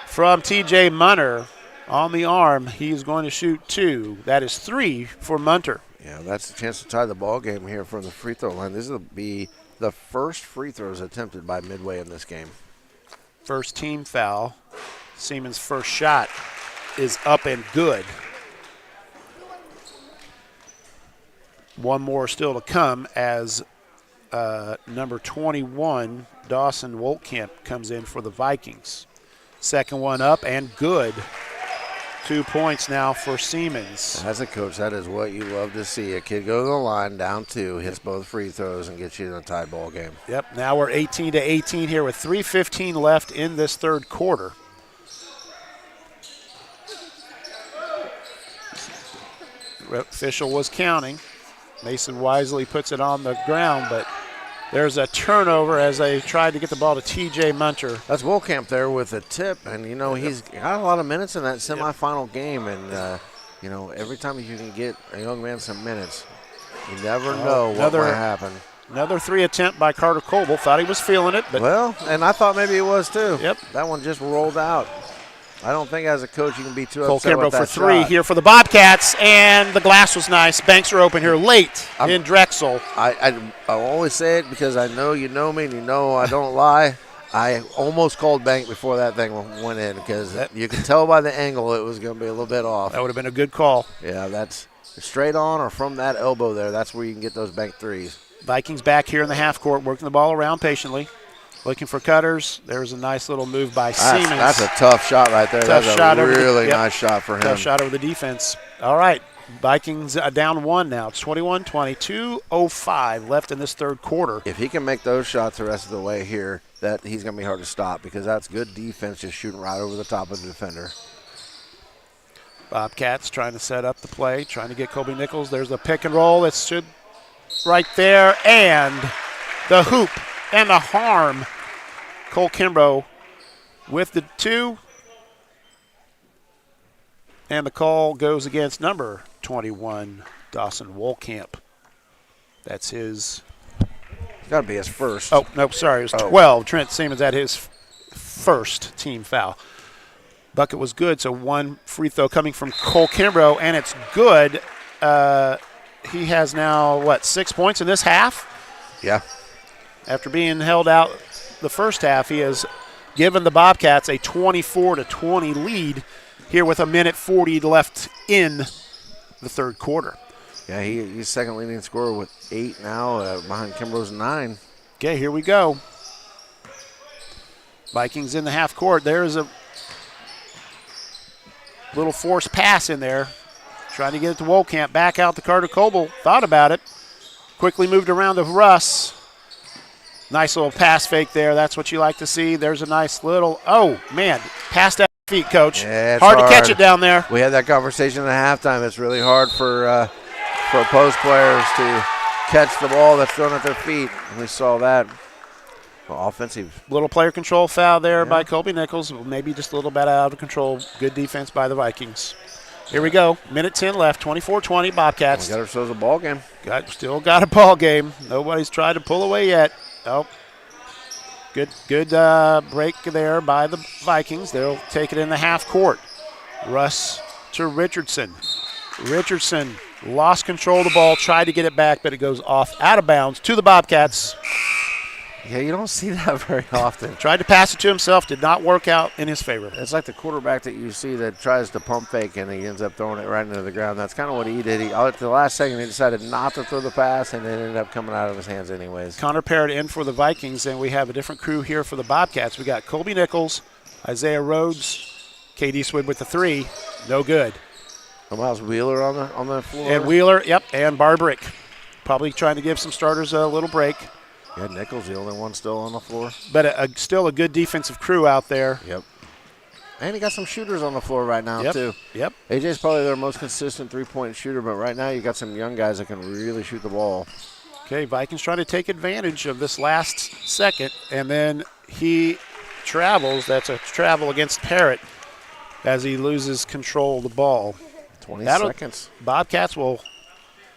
Speaker 1: from T.J. Munter on the arm. He's going to shoot 2. That is 3 for Munter.
Speaker 2: Yeah, that's a chance to tie the ball game here from the free throw line. This will be the first free throws attempted by Midway in this game.
Speaker 1: First team foul. Siemens' first shot is up and good. One more still to come as number 21, Dawson Woltkamp, comes in for the Vikings. Second one up and good. 2 points now for Siemens.
Speaker 2: As a coach, that is what you love to see. A kid go to the line, down 2, hits both free throws, and gets you in a tied ball game.
Speaker 1: Yep, now we're 18-18 here with 3:15 left in this third quarter. Official was counting. Mason wisely puts it on the ground, but there's a turnover as they tried to get the ball to T.J. Munter.
Speaker 2: That's Wolkamp there with a tip, and, he's got a lot of minutes in that semifinal game, and, every time you can get a young man some minutes, you never know what might happen.
Speaker 1: Another 3 attempt by Carter Coble. Thought he was feeling it. But
Speaker 2: well, and I thought maybe he was too.
Speaker 1: Yep.
Speaker 2: That one just rolled out. I don't think as a coach you can be too
Speaker 1: Cole
Speaker 2: upset with
Speaker 1: Kimbrough
Speaker 2: that
Speaker 1: for 3
Speaker 2: shot.
Speaker 1: here for the Bobcats, and the glass was nice. Banks are open here late in Drexel.
Speaker 2: I always say it because I know you know me and you know I don't lie. I almost called bank before that thing went in because you can tell by the angle it was going to be a little bit off.
Speaker 1: That would have been a good call.
Speaker 2: Yeah, that's straight on or from that elbow there. That's where you can get those bank threes.
Speaker 1: Vikings back here in the half court, working the ball around patiently. Looking for cutters. There's a nice little move by Siemens.
Speaker 2: That's a tough shot right there. That's a really nice shot for him.
Speaker 1: Tough shot over the defense. All right, Vikings down 1 now. It's 21-20, 2:05 left in this third quarter.
Speaker 2: If he can make those shots the rest of the way here, that he's going to be hard to stop because that's good defense just shooting right over the top of the defender.
Speaker 1: Bobcats trying to set up the play, trying to get Colby Nichols. There's a pick and roll. It should right there, and the hoop. And the harm. Cole Kimbrough with the 2. And the call goes against number 21, Dawson Wohlkamp. That's his.
Speaker 2: Got to be his first.
Speaker 1: Oh, no, sorry. It was 12. Trent Siemens at his first team foul. Bucket was good, so one free throw coming from Cole Kimbrough, and it's good. He has now, 6 points in this half?
Speaker 2: Yeah.
Speaker 1: After being held out the first half, he has given the Bobcats a 24-20 lead here with 1:40 left in the third quarter.
Speaker 2: Yeah, he's second leading scorer with 8 now, behind Kimbrough's 9.
Speaker 1: Okay, here we go. Vikings in the half court. There's a little forced pass in there. Trying to get it to Wohlkamp. Back out to Carter Coble. Thought about it. Quickly moved around to Russ. Nice little pass fake there. That's what you like to see. There's a nice little, pass that feet, Coach.
Speaker 2: Yeah,
Speaker 1: hard to catch it down there.
Speaker 2: We had that conversation at halftime. It's really hard for post players to catch the ball that's thrown at their feet. And we saw that. Well, offensive.
Speaker 1: Little player control foul there by Colby Nichols. Maybe just a little bit out of control. Good defense by the Vikings. Here we go. 1:10 left. 24-20 Bobcats.
Speaker 2: We got ourselves a ball game.
Speaker 1: Still got a ball game. Nobody's tried to pull away yet. Oh, good break there by the Vikings. They'll take it in the half court. Russ to Richardson. Richardson lost control of the ball, tried to get it back, but it goes off out of bounds to the Bobcats.
Speaker 2: Yeah, you don't see that very often.
Speaker 1: Tried to pass it to himself, did not work out in his favor.
Speaker 2: It's like the quarterback that you see that tries to pump fake and he ends up throwing it right into the ground. That's kind of what he did. At the last second, he decided not to throw the pass, and it ended up coming out of his hands anyways.
Speaker 1: Connor Parrott in for the Vikings, and we have a different crew here for the Bobcats. We got Colby Nichols, Isaiah Rhodes, KD Swib with the 3. No good.
Speaker 2: Miles Wheeler on the floor.
Speaker 1: And Wheeler, and Barbrick. Probably trying to give some starters a little break.
Speaker 2: Yeah, Nichols, the only one still on the floor.
Speaker 1: But still a good defensive crew out there.
Speaker 2: Yep. And he got some shooters on the floor right now, too.
Speaker 1: Yep.
Speaker 2: AJ's probably their most consistent three-point shooter, but right now you got some young guys that can really shoot the ball.
Speaker 1: Okay, Vikings trying to take advantage of this last second, and then he travels. That's a travel against Parrott as he loses control of the ball.
Speaker 2: 20 seconds.
Speaker 1: Bobcats will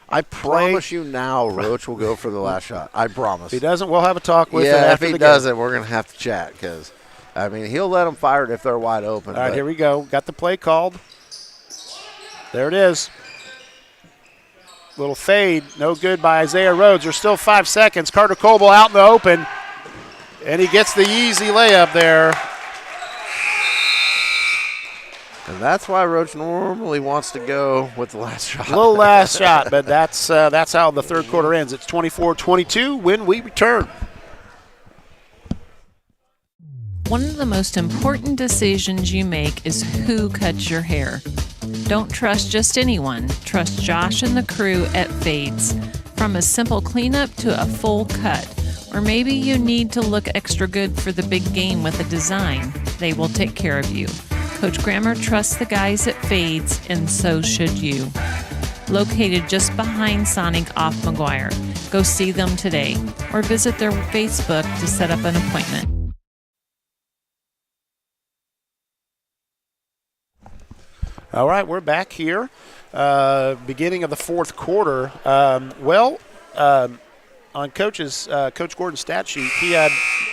Speaker 2: I promise you now, Roach will go for the last shot. I promise.
Speaker 1: If he doesn't, we'll have a talk with him
Speaker 2: after
Speaker 1: after
Speaker 2: the game.
Speaker 1: the
Speaker 2: If he doesn't, we're going to have to chat because, he'll let them fire it if they're wide open.
Speaker 1: All right, here we go. Got the play called. There it is. Little fade. No good by Isaiah Rhodes. There's still 5 seconds. Carter Coble out in the open, and he gets the easy layup there.
Speaker 2: And that's why Roach normally wants to go with the last shot.
Speaker 1: Little last shot, but that's how the third quarter ends. It's 24-22 when we return.
Speaker 6: One of the most important decisions you make is who cuts your hair. Don't trust just anyone. Trust Josh and the crew at Fades. From a simple cleanup to a full cut. Or maybe you need to look extra good for the big game with a design. They will take care of you. Coach Grammer trusts the guys at Fades, and so should you. Located just behind Sonic off McGuire. Go see them today or visit their Facebook to set up an appointment.
Speaker 1: All right, we're back here. Beginning of the fourth quarter. On Coach Gordon's stat sheet, he had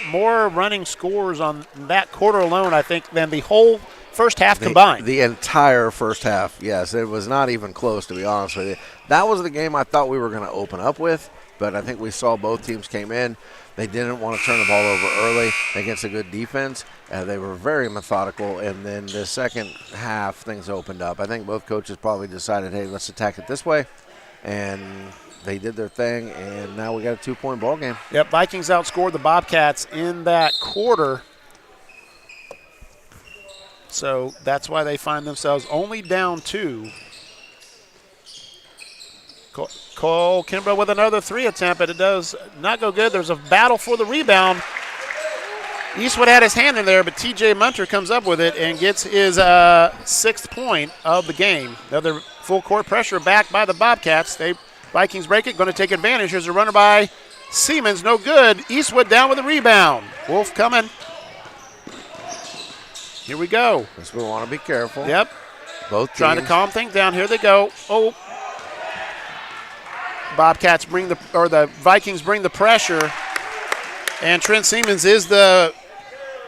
Speaker 1: more running scores on that quarter alone, I think, than the whole first half combined.
Speaker 2: The entire first half, yes. It was not even close, to be honest with you. That was the game I thought we were going to open up with, but I think we saw both teams came in. They didn't want to turn the ball over early against a good defense. They were very methodical, and then the second half, things opened up. I think both coaches probably decided, hey, let's attack it this way, and they did their thing, and now we got a 2-point ball game.
Speaker 1: Yep, Vikings outscored the Bobcats in that quarter. So that's why they find themselves only down 2. Cole Kimbrough with another 3 attempt, but it does not go good. There's a battle for the rebound. Eastwood had his hand in there, but TJ Munter comes up with it and gets his 6th point of the game. Another full court pressure back by the Bobcats. Vikings break it, going to take advantage. Here's a runner by Siemens, no good. Eastwood down with the rebound. Wolf coming. Here we go.
Speaker 2: Guess we want to be careful.
Speaker 1: Yep.
Speaker 2: Both
Speaker 1: trying to
Speaker 2: teams.
Speaker 1: calm things down. Here they go. Oh. Bobcats the Vikings bring the pressure. And Trent Siemens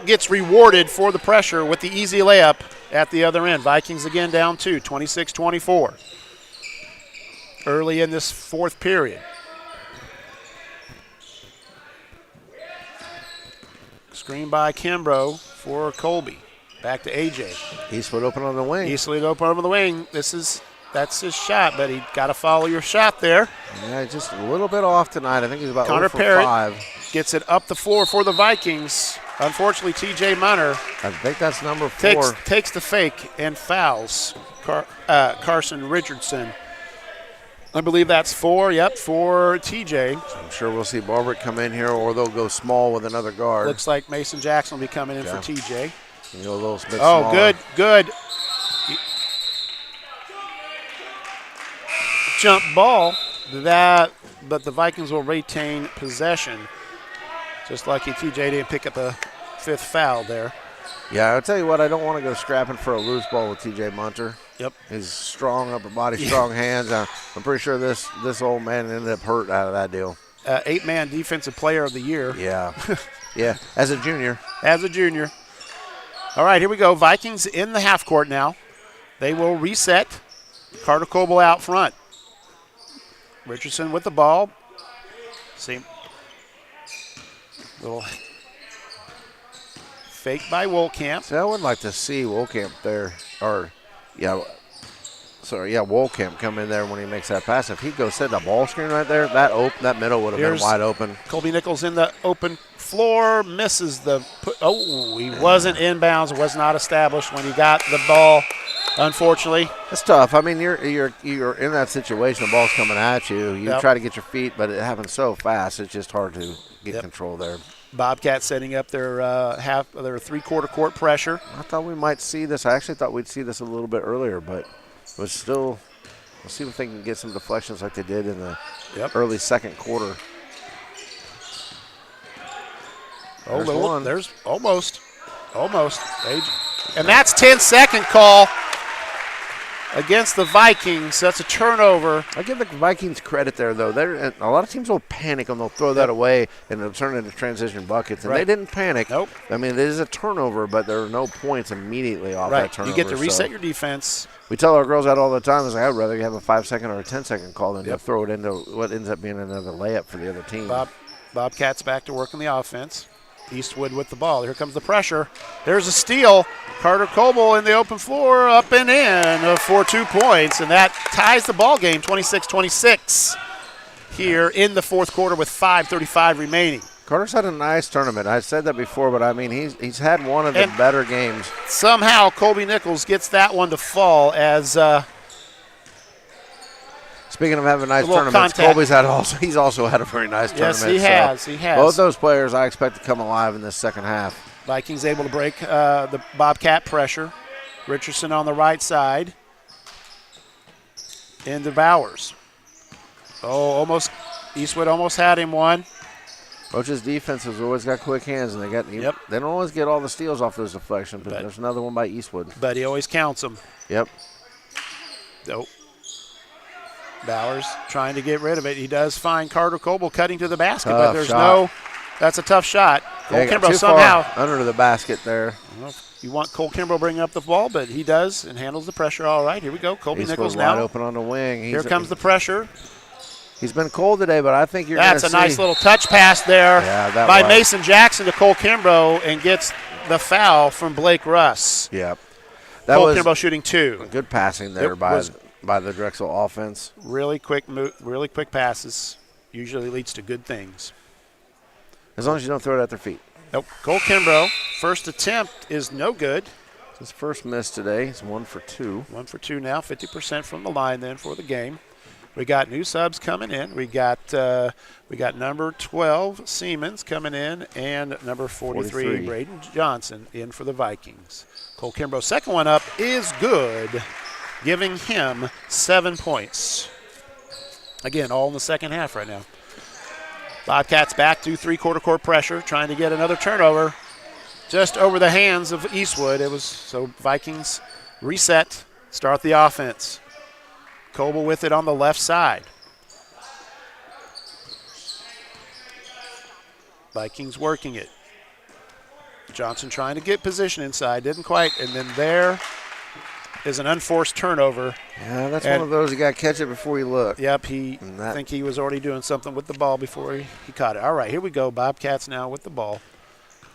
Speaker 1: gets rewarded for the pressure with the easy layup at the other end. Vikings again down 2, 26-24. Early in this fourth period. Screen by Kimbrough for Colby. Back to AJ.
Speaker 2: Eastwood open on the wing.
Speaker 1: Eastwood open over the wing. That's his shot, but he got to follow your shot there.
Speaker 2: Yeah, just a little bit off tonight. I think he's about
Speaker 1: Connor
Speaker 2: 0 for
Speaker 1: Parrott
Speaker 2: 5.
Speaker 1: Gets it up the floor for the Vikings. Unfortunately, TJ Munner
Speaker 2: I think that's number 4.
Speaker 1: takes the fake and fouls Carson Richardson. I believe that's 4, for TJ.
Speaker 2: I'm sure we'll see Barber come in here, or they'll go small with another guard.
Speaker 1: Looks like Mason Jackson will be coming in for TJ.
Speaker 2: You know, a little bit
Speaker 1: Oh,
Speaker 2: smaller.
Speaker 1: good. Jump ball. But the Vikings will retain possession. Just lucky TJ didn't pick up a 5th foul there.
Speaker 2: Yeah, I'll tell you what, I don't want to go scrapping for a loose ball with TJ Munter.
Speaker 1: Yep.
Speaker 2: He's strong upper body, strong hands. I'm pretty sure this old man ended up hurt out of that deal.
Speaker 1: 8-man defensive player of the year.
Speaker 2: Yeah. Yeah, as a junior.
Speaker 1: All right, here we go. Vikings in the half court now. They will reset. Carter Coble out front. Richardson with the ball. See. Little fake by Wohlkamp.
Speaker 2: See, I would like to see Wohlkamp there. Wohlkamp come in there when he makes that pass. If he goes set the ball screen right there, that middle would have been wide open.
Speaker 1: Colby Nichols in the open floor, misses he wasn't inbounds, was not established when he got the ball, unfortunately.
Speaker 2: It's tough. I mean, you're in that situation. The ball's coming at you. You try to get your feet, but it happens so fast. It's just hard to get control there.
Speaker 1: Bobcats setting up their three-quarter court pressure.
Speaker 2: I thought we might see this. I actually thought we'd see this a little bit earlier, but it was still. We'll see if they can get some deflections like they did in the early second quarter.
Speaker 1: There's almost. And that's 10-second call against the Vikings. That's a turnover.
Speaker 2: I give the Vikings credit there, though. A lot of teams will panic and they'll throw that away and they'll turn it into transition buckets. And they didn't panic.
Speaker 1: Nope.
Speaker 2: I mean, it is a turnover, but there are no points immediately off that turnover.
Speaker 1: You get to reset your defense.
Speaker 2: We tell our girls that all the time. It's like, I'd rather have a 5-second or a 10-second call than to throw it into what ends up being another layup for the other team.
Speaker 1: Bobcats back to work on the offense. Eastwood with the ball. Here comes the pressure. There's a steal. Carter Coble in the open floor, up and in for 2 points, and that ties the ball game 26-26 here in the fourth quarter with 5:35 remaining.
Speaker 2: Carter's had a nice tournament. I said that before, but I mean he's had one of the better games.
Speaker 1: Somehow Colby Nichols gets that one to fall as
Speaker 2: speaking of having nice tournaments, Colby's he's also had a very nice tournament.
Speaker 1: Yes, he has.
Speaker 2: Both those players I expect to come alive in this second half.
Speaker 1: Vikings able to break the Bobcat pressure. Richardson on the right side. Into Bowers. Eastwood almost had him one.
Speaker 2: Coach's defense has always got quick hands, and they don't always get all the steals off those deflections, but there's another one by Eastwood.
Speaker 1: But he always counts them.
Speaker 2: Yep.
Speaker 1: Nope. Bowers trying to get rid of it. He does find Carter Coble cutting to the basket, but there's that's a tough shot. Cole Kimbrough somehow
Speaker 2: under the basket there.
Speaker 1: You want Cole Kimbrough bringing up the ball, but he does and handles the pressure all right. Here we go. Colby Nichols now.
Speaker 2: Wide open on the wing.
Speaker 1: Here comes the pressure.
Speaker 2: He's been cold today, but I think that's
Speaker 1: a nice little touch pass there by Mason Jackson to Cole Kimbrough and gets the foul from Blake Russ.
Speaker 2: Yep.
Speaker 1: Cole Kimbrough shooting 2.
Speaker 2: Good passing there by the Drexel offense.
Speaker 1: Really quick passes usually leads to good things.
Speaker 2: As long as you don't throw it at their feet.
Speaker 1: Nope. Cole Kimbrough, first attempt is no good.
Speaker 2: His first miss today. He's 1 for 2.
Speaker 1: 1 for 2 now, 50% from the line then for the game. We got new subs coming in. We got number 12 Siemens coming in and number 43 Braden Johnson in for the Vikings. Cole Kimbrough's second one up is good, giving him 7 points. Again, all in the second half right now. Bobcats back to three-quarter court pressure, trying to get another turnover just over the hands of Eastwood. So Vikings reset start the offense. Coble with it on the left side. Vikings working it. Johnson trying to get position inside, didn't quite, and then there is an unforced turnover.
Speaker 2: Yeah, that's one of those you got to catch it before you look.
Speaker 1: Yep, I think he was already doing something with the ball before he caught it. All right, here we go. Bobcats now with the ball.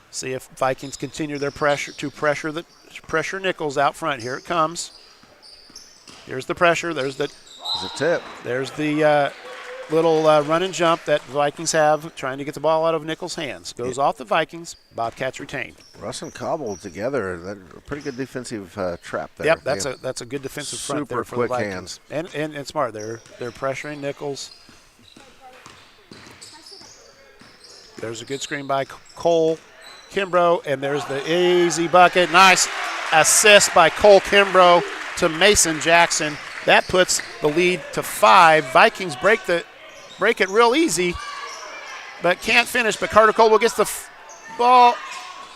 Speaker 1: See if Vikings continue their pressure to pressure Nichols out front. Here it comes. Here's the pressure. There's the
Speaker 2: tip.
Speaker 1: There's the little run and jump that the Vikings have, trying to get the ball out of Nichols' hands. Goes off the Vikings. Bobcats retain.
Speaker 2: Russ and Cobble together. That's a pretty good defensive trap there.
Speaker 1: Yep, that's a good defensive front there for the Vikings.
Speaker 2: Hands.
Speaker 1: And smart. They're pressuring Nichols. There's a good screen by Cole Kimbrough, and there's the easy bucket. Nice assist by Cole Kimbrough to Mason Jackson. That puts the lead to 5. Vikings break it real easy, but can't finish. But Carter Coble gets the ball,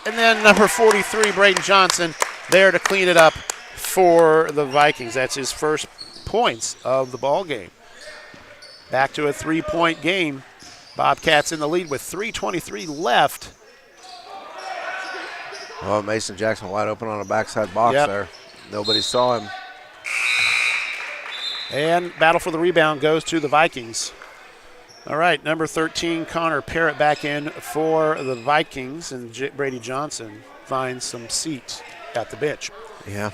Speaker 1: and then number 43, Braden Johnson, there to clean it up for the Vikings. That's his first points of the ball game. Back to a 3-point game. Bobcats in the lead with 3:23 left.
Speaker 2: Oh, Mason Jackson wide open on a backside box there. Nobody saw him.
Speaker 1: And battle for the rebound goes to the Vikings. All right, number 13, Connor Parrott back in for the Vikings, and Brady Johnson finds some seat at the bench.
Speaker 2: Yeah.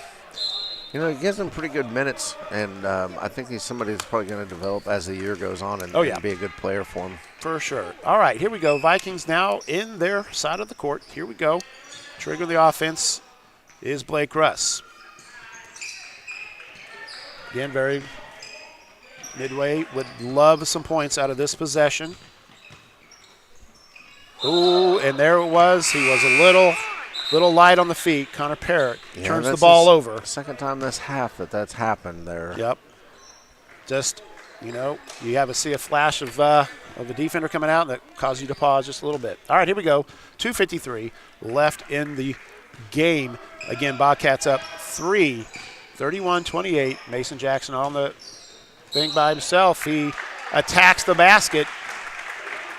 Speaker 2: You know, he gives them pretty good minutes, and I think he's somebody that's probably going to develop as the year goes on and be a good player for him.
Speaker 1: For sure. All right, here we go. Vikings now in their side of the court. Here we go. Trigger the offense is Blake Russ. Again, Midway would love some points out of this possession. Ooh, and there it was. He was a little light on the feet. Connor Parrott turns the ball over.
Speaker 2: Second time this half that's happened there.
Speaker 1: Yep. Just, you see a flash of a defender coming out that causes you to pause just a little bit. All right, here we go. 2:53 left in the game. Again, Bobcats up 3, 31-28. Mason Jackson on the thing by himself. He attacks the basket,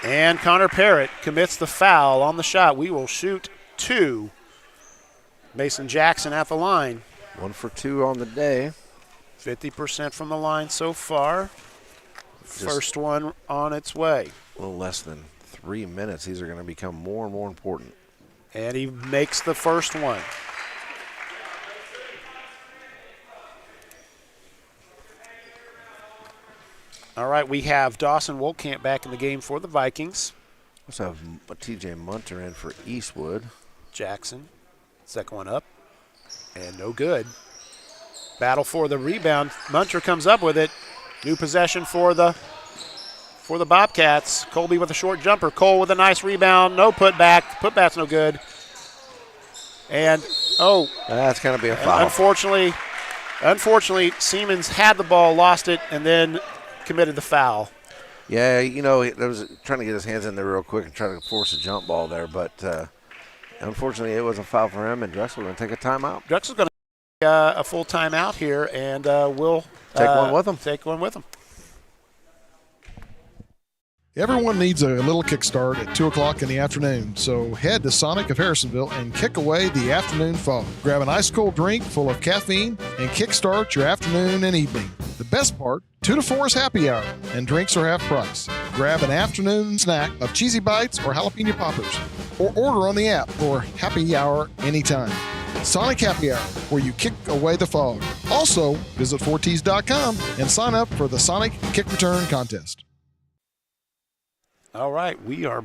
Speaker 1: and Connor Parrott commits the foul on the shot. We will shoot 2. Mason Jackson at the line.
Speaker 2: 1 for 2 on the day.
Speaker 1: 50% from the line so far. First one on its way.
Speaker 2: A little less than 3 minutes. These are going to become more and more important.
Speaker 1: And he makes the first one. All right, we have Dawson Wolkamp back in the game for the Vikings.
Speaker 2: Let's have T.J. Munter in for Eastwood.
Speaker 1: Jackson, second one up, and no good. Battle for the rebound. Munter comes up with it. New possession for the Bobcats. Colby with a short jumper. Cole with a nice rebound. No putback. Putback's no good. And,
Speaker 2: that's going to be a foul.
Speaker 1: Unfortunately, Siemens had the ball, lost it, and then committed the foul.
Speaker 2: Yeah, he was trying to get his hands in there real quick and try to force a jump ball there, but unfortunately it was a foul for him, and Drexel going to take a timeout.
Speaker 1: Drexel's going to take a full timeout here, and we'll
Speaker 2: take one with them.
Speaker 1: Take one with them.
Speaker 3: Everyone needs a little kickstart at 2 o'clock in the afternoon, so head to Sonic of Harrisonville and kick away the afternoon fog. Grab an ice cold drink full of caffeine and kickstart your afternoon and evening. The best part, 2 to 4 is happy hour, and drinks are half price. Grab an afternoon snack of cheesy bites or jalapeno poppers, or order on the app for happy hour anytime. Sonic Happy Hour, where you kick away the fog. Also, visit 4ts.com and sign up for the Sonic Kick Return Contest.
Speaker 1: All right, we are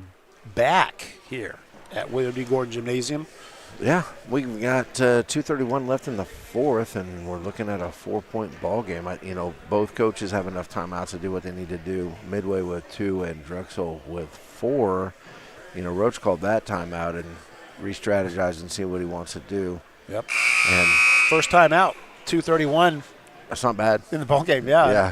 Speaker 1: back here at William D. Gordon Gymnasium.
Speaker 2: Yeah, we've got 2:31 left in the fourth, and we're looking at a 4-point ball game. Both coaches have enough timeouts to do what they need to do. Midway with 2 and Drexel with 4. Roach called that timeout and re-strategized and see what he wants to do.
Speaker 1: Yep.
Speaker 2: And
Speaker 1: first timeout, 2:31.
Speaker 2: That's not bad
Speaker 1: in the ball game. Yeah.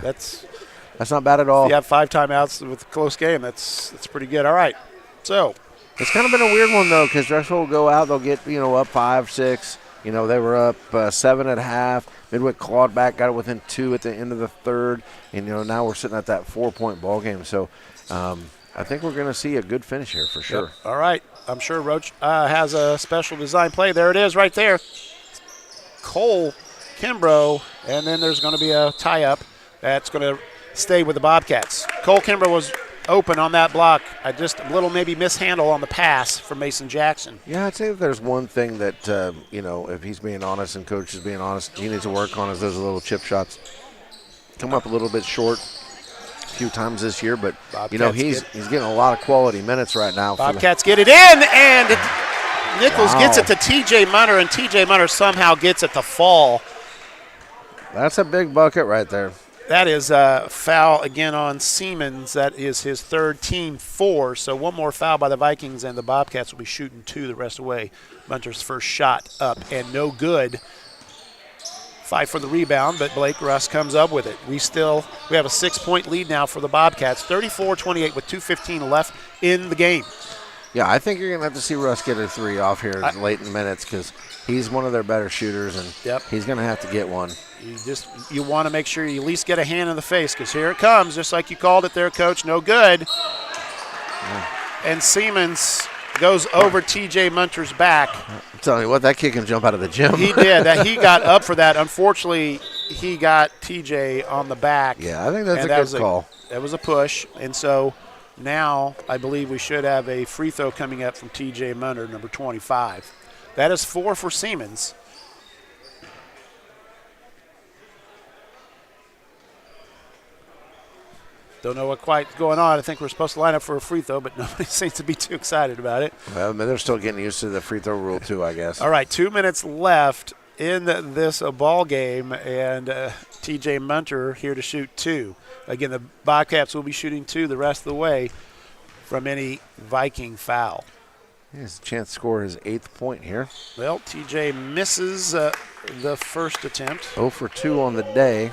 Speaker 1: That's
Speaker 2: not bad at all.
Speaker 1: If you have 5 timeouts with a close game, that's pretty good. All right. So
Speaker 2: it's kind of been a weird one, though, because Drexel will go out. They'll get, up 5, 6. You know, they were up 7 at half. Midway clawed back, got it within 2 at the end of the third. And, you know, now we're sitting at that 4-point ball game. So I think we're going to see a good finish here for sure.
Speaker 1: Yep. All right. I'm sure Roach has a special design play. There it is right there. Cole Kimbrough, and then there's going to be a tie-up that's going to stay with the Bobcats. Cole Kimbrough was open on that block. Just a little maybe mishandle on the pass from Mason Jackson.
Speaker 2: Yeah, I'd say if there's one thing that, you know, if he's being honest and coach is being honest, he needs to work on is those little chip shots. Come up a little bit short a few times this year, but,
Speaker 1: Bobcats,
Speaker 2: you know, he's getting a lot of quality minutes right now.
Speaker 1: Bobcats get it in, and Nichols gets it to T.J. Munter, and T.J. Munter somehow gets it to fall.
Speaker 2: That's a big bucket right there.
Speaker 1: That is a foul again on Siemens. That is his third, team 4. So one more foul by the Vikings, and the Bobcats will be shooting 2 the rest of the way. Munter's first shot up and no good. Fight for the rebound, but Blake Russ comes up with it. We have a 6-point lead now for the Bobcats, 34-28 with 2:15 left in the game.
Speaker 2: Yeah, I think you're going to have to see Russ get a 3 off here late in the minutes because he's one of their better shooters, and he's going to have to get one.
Speaker 1: You want to make sure you at least get a hand in the face because here it comes, just like you called it there, Coach. No good. Yeah. And Siemens goes over T.J. Munter's back.
Speaker 2: I'm telling you what, that kid can jump out of the gym.
Speaker 1: He did. He got up for that. Unfortunately, he got T.J. on the back.
Speaker 2: Yeah, I think that's a good call.
Speaker 1: That was a push, and so now I believe we should have a free throw coming up from T.J. Munter, number 25. That is 4 for Siemens. Don't know what quite is going on. I think we're supposed to line up for a free throw, but nobody seems to be too excited about it.
Speaker 2: Well, they're still getting used to the free throw rule too, I guess.
Speaker 1: All right, 2 minutes left in this ball game, and T.J. Munter here to shoot 2. Again, the Bobcats will be shooting 2 the rest of the way from any Viking foul.
Speaker 2: He has a chance to score his 8th point here.
Speaker 1: Well, T.J. misses the first attempt.
Speaker 2: 0 for 2 on the day.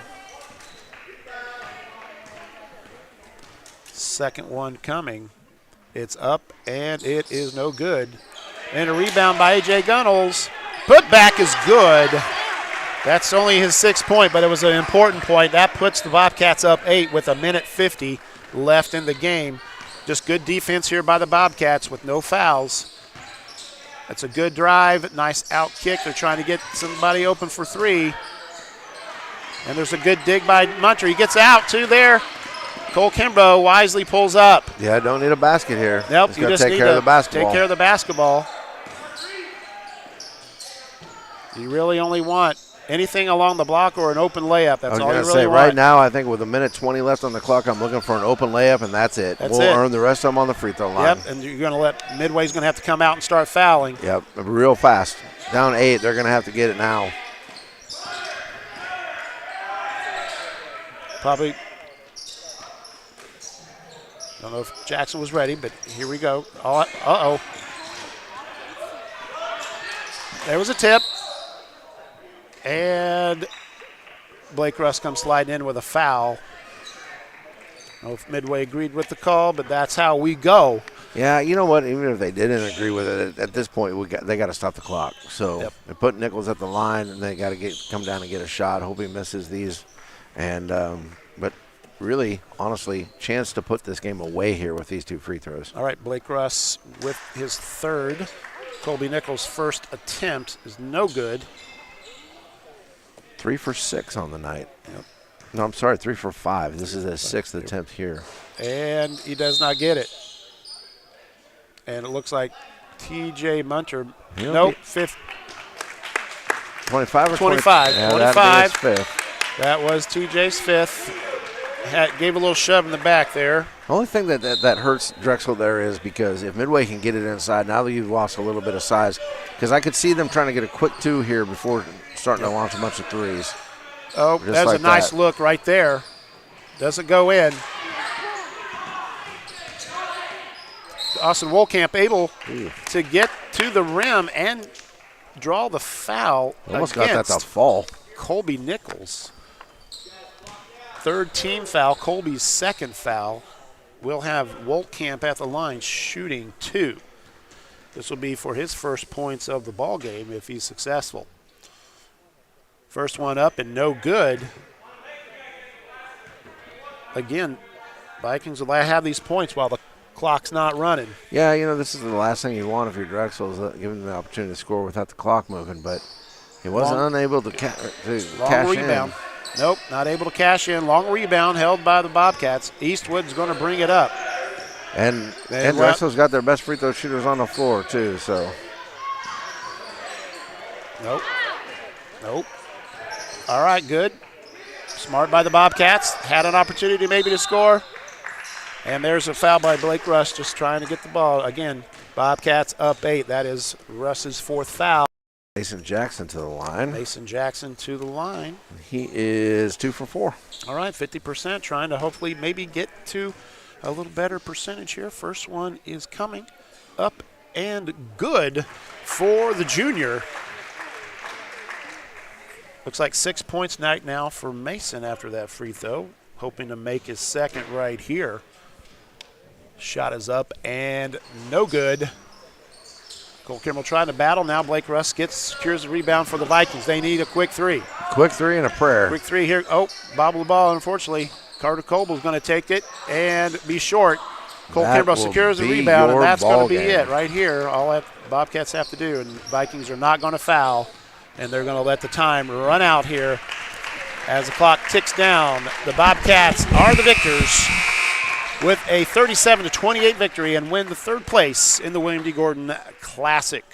Speaker 1: Second one coming. It's up, and it is no good. And a rebound by A.J. Gunnels. Put back is good. That's only his 6th point, but it was an important point. That puts the Bobcats up 8 with 1:50 left in the game. Just good defense here by the Bobcats with no fouls. That's a good drive, nice out kick. They're trying to get somebody open for 3. And there's a good dig by Munter. He gets out too there. Cole Kimbrough wisely pulls up.
Speaker 2: Yeah, don't need a basket here.
Speaker 1: Nope,
Speaker 2: just
Speaker 1: you just
Speaker 2: take
Speaker 1: need
Speaker 2: care
Speaker 1: to
Speaker 2: of the basketball.
Speaker 1: take care of the basketball. You really only want anything along the block or an open layup. That's all you really want.
Speaker 2: Right now, I think with 1:20 left on the clock, I'm looking for an open layup, and that's it. We'll earn the rest of them on the free throw line.
Speaker 1: Yep, and you're going to let Midway's going to have to come out and start fouling.
Speaker 2: Yep, real fast. Down 8, they're going to have to get it now.
Speaker 1: Probably. Don't know if Jackson was ready, but here we go. Uh-oh. There was a tip. And Blake Russ comes sliding in with a foul. I don't know if Midway agreed with the call, but that's how we go.
Speaker 2: Yeah, you know what? Even if they didn't agree with it, at this point, they got to stop the clock. So they put Nichols at the line, and they got to come down and get a shot. Hope he misses these. And but really, honestly, chance to put this game away here with these 2 free throws.
Speaker 1: All right, Blake Russ with his 3rd. Colby Nichols' first attempt is no good.
Speaker 2: 3 for 6 on the night.
Speaker 1: Yep.
Speaker 2: No, I'm sorry, 3 for 5. This is his 6th attempt here.
Speaker 1: And he does not get it. And it looks like T.J. Munter, 5th.
Speaker 2: 25 or
Speaker 1: 25.
Speaker 2: Yeah,
Speaker 1: 25.
Speaker 2: That'd be his 5th.
Speaker 1: That was T.J.'s 5th. Gave a little shove in the back there.
Speaker 2: The only thing that hurts Drexel there is because if Midway can get it inside, now that you've lost a little bit of size, because I could see them trying to get a quick 2 here before starting to launch a bunch of 3s.
Speaker 1: Oh, that's a nice look right there. Doesn't go in. Austin Wohlkamp able to get to the rim and draw the foul.
Speaker 2: Almost got that to fall.
Speaker 1: Colby Nichols. 3rd team foul, Colby's 2nd foul. We'll have Wohlkamp at the line shooting 2. This will be for his first points of the ball game if he's successful. First one up and no good. Again, Vikings will have these points while the clock's not running.
Speaker 2: Yeah, this is the last thing you want if you're Drexel is giving them the opportunity to score without the clock moving, but he wasn't unable to cash
Speaker 1: rebound.
Speaker 2: in.
Speaker 1: Nope, not able to cash in. Long rebound held by the Bobcats. Eastwood's going to bring it up.
Speaker 2: And Drexel's got their best free throw shooters on the floor, too, so.
Speaker 1: Nope. All right, good. Smart by the Bobcats. Had an opportunity maybe to score. And there's a foul by Blake Russ just trying to get the ball. Again, Bobcats up 8. That is Russ's 4th foul.
Speaker 2: Mason Jackson to the line. He is 2 for 4.
Speaker 1: All right, 50%, trying to hopefully maybe get to a little better percentage here. First one is coming up and good for the junior. Looks like 6 points night now for Mason after that free throw. Hoping to make his second right here. Shot is up and no good. Cole Kimball trying to battle. Now Blake Russ secures the rebound for the Vikings. They need a quick 3.
Speaker 2: Quick 3 and a prayer.
Speaker 1: Quick 3 here. Oh, bobble the ball, unfortunately. Carter Coble's going to take it and be short. Cole Kimball secures the rebound, and that's going to be it right here. All that Bobcats have to do, and Vikings are not going to foul, and they're going to let the time run out here as the clock ticks down. The Bobcats are the victors with a 37-28 victory and win the 3rd place in the William D. Gordon Classic.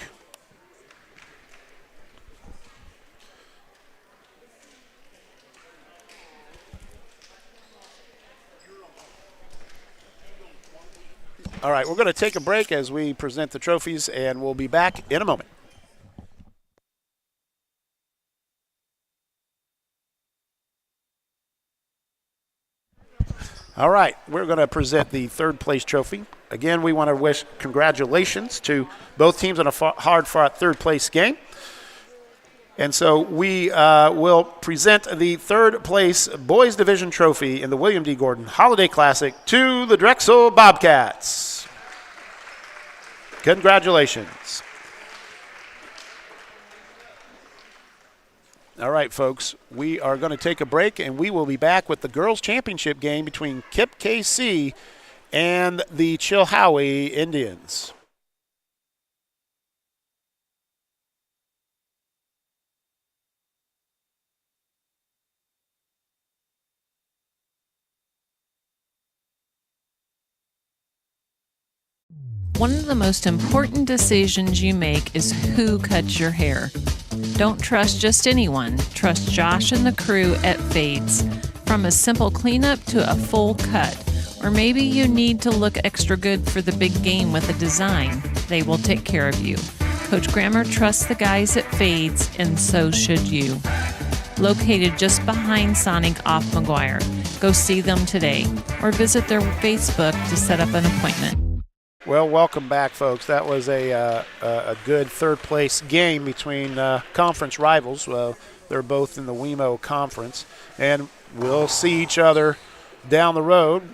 Speaker 1: All right, we're going to take a break as we present the trophies, and we'll be back in a moment. All right, we're going to present the 3rd place trophy. Again, we want to wish congratulations to both teams on a hard-fought 3rd place game. And so we will present the 3rd place boys division trophy in the William D. Gordon Holiday Classic to the Drexel Bobcats. Congratulations. All right, folks, we are going to take a break, and we will be back with the girls' championship game between KIPP KC and the Chilhowie Indians.
Speaker 6: One of the most important decisions you make is who cuts your hair. Don't trust just anyone. Trust Josh and the crew at Fades. From a simple cleanup to a full cut. Or maybe you need to look extra good for the big game with a design. They will take care of you. Coach Grammer trusts the guys at Fades, and so should you. Located just behind Sonic off McGuire. Go see them today or visit their Facebook to set up an appointment.
Speaker 1: Well, welcome back, folks. That was a good 3rd place game between conference rivals. They're both in the WEMO conference, and we'll see each other down the road,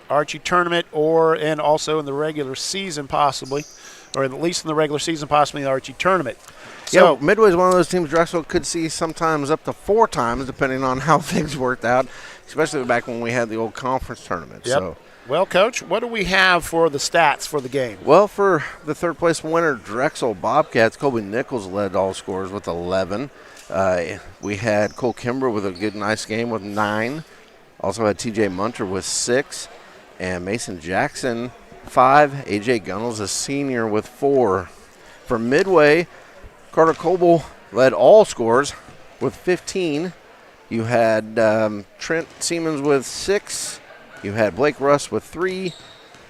Speaker 1: Archie tournament, and also in the regular season possibly, or at least in the regular season possibly the Archie tournament. So
Speaker 2: Midway is one of those teams Drexel could see sometimes up to 4 times, depending on how things worked out, especially back when we had the old conference tournament.
Speaker 1: Yep.
Speaker 2: So.
Speaker 1: Well, Coach, what do we have for the stats for the game?
Speaker 2: Well, for the 3rd place winner, Drexel Bobcats, Colby Nichols led all scorers with 11. We had Cole Kimber with a good, nice game with 9. Also had TJ Munter with 6. And Mason Jackson, 5. AJ Gunnels, a senior, with 4. For Midway, Carter Coble led all scorers with 15. You had Trent Siemens with 6. You had Blake Russ with 3,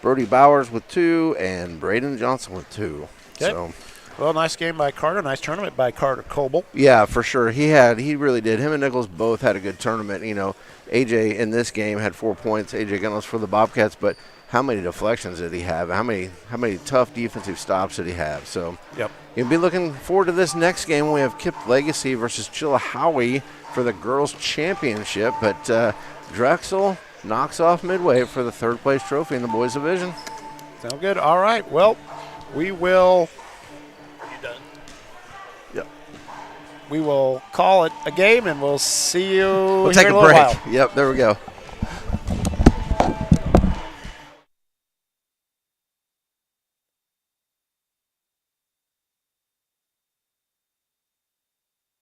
Speaker 2: Brody Bowers with 2, and Braden Johnson with 2.
Speaker 1: Okay. So, well, nice game by Carter. Nice tournament by Carter Coble.
Speaker 2: Yeah, for sure. He really did. Him and Nichols both had a good tournament. AJ in this game had 4 points. AJ Gunnels for the Bobcats, but how many deflections did he have? How many tough defensive stops did he have? So you'll be looking forward to this next game. We have KIPP Legacy versus Chilhowie for the girls' championship, but Drexel knocks off Midway for the 3rd place trophy in the boys division.
Speaker 1: Sound good. All right. Well, we will. Are you done? Yep. we will call it a game, and we'll see you
Speaker 2: We'll
Speaker 1: here
Speaker 2: take
Speaker 1: in
Speaker 2: a
Speaker 1: a little
Speaker 2: break.
Speaker 1: while.
Speaker 2: Yep, there we go.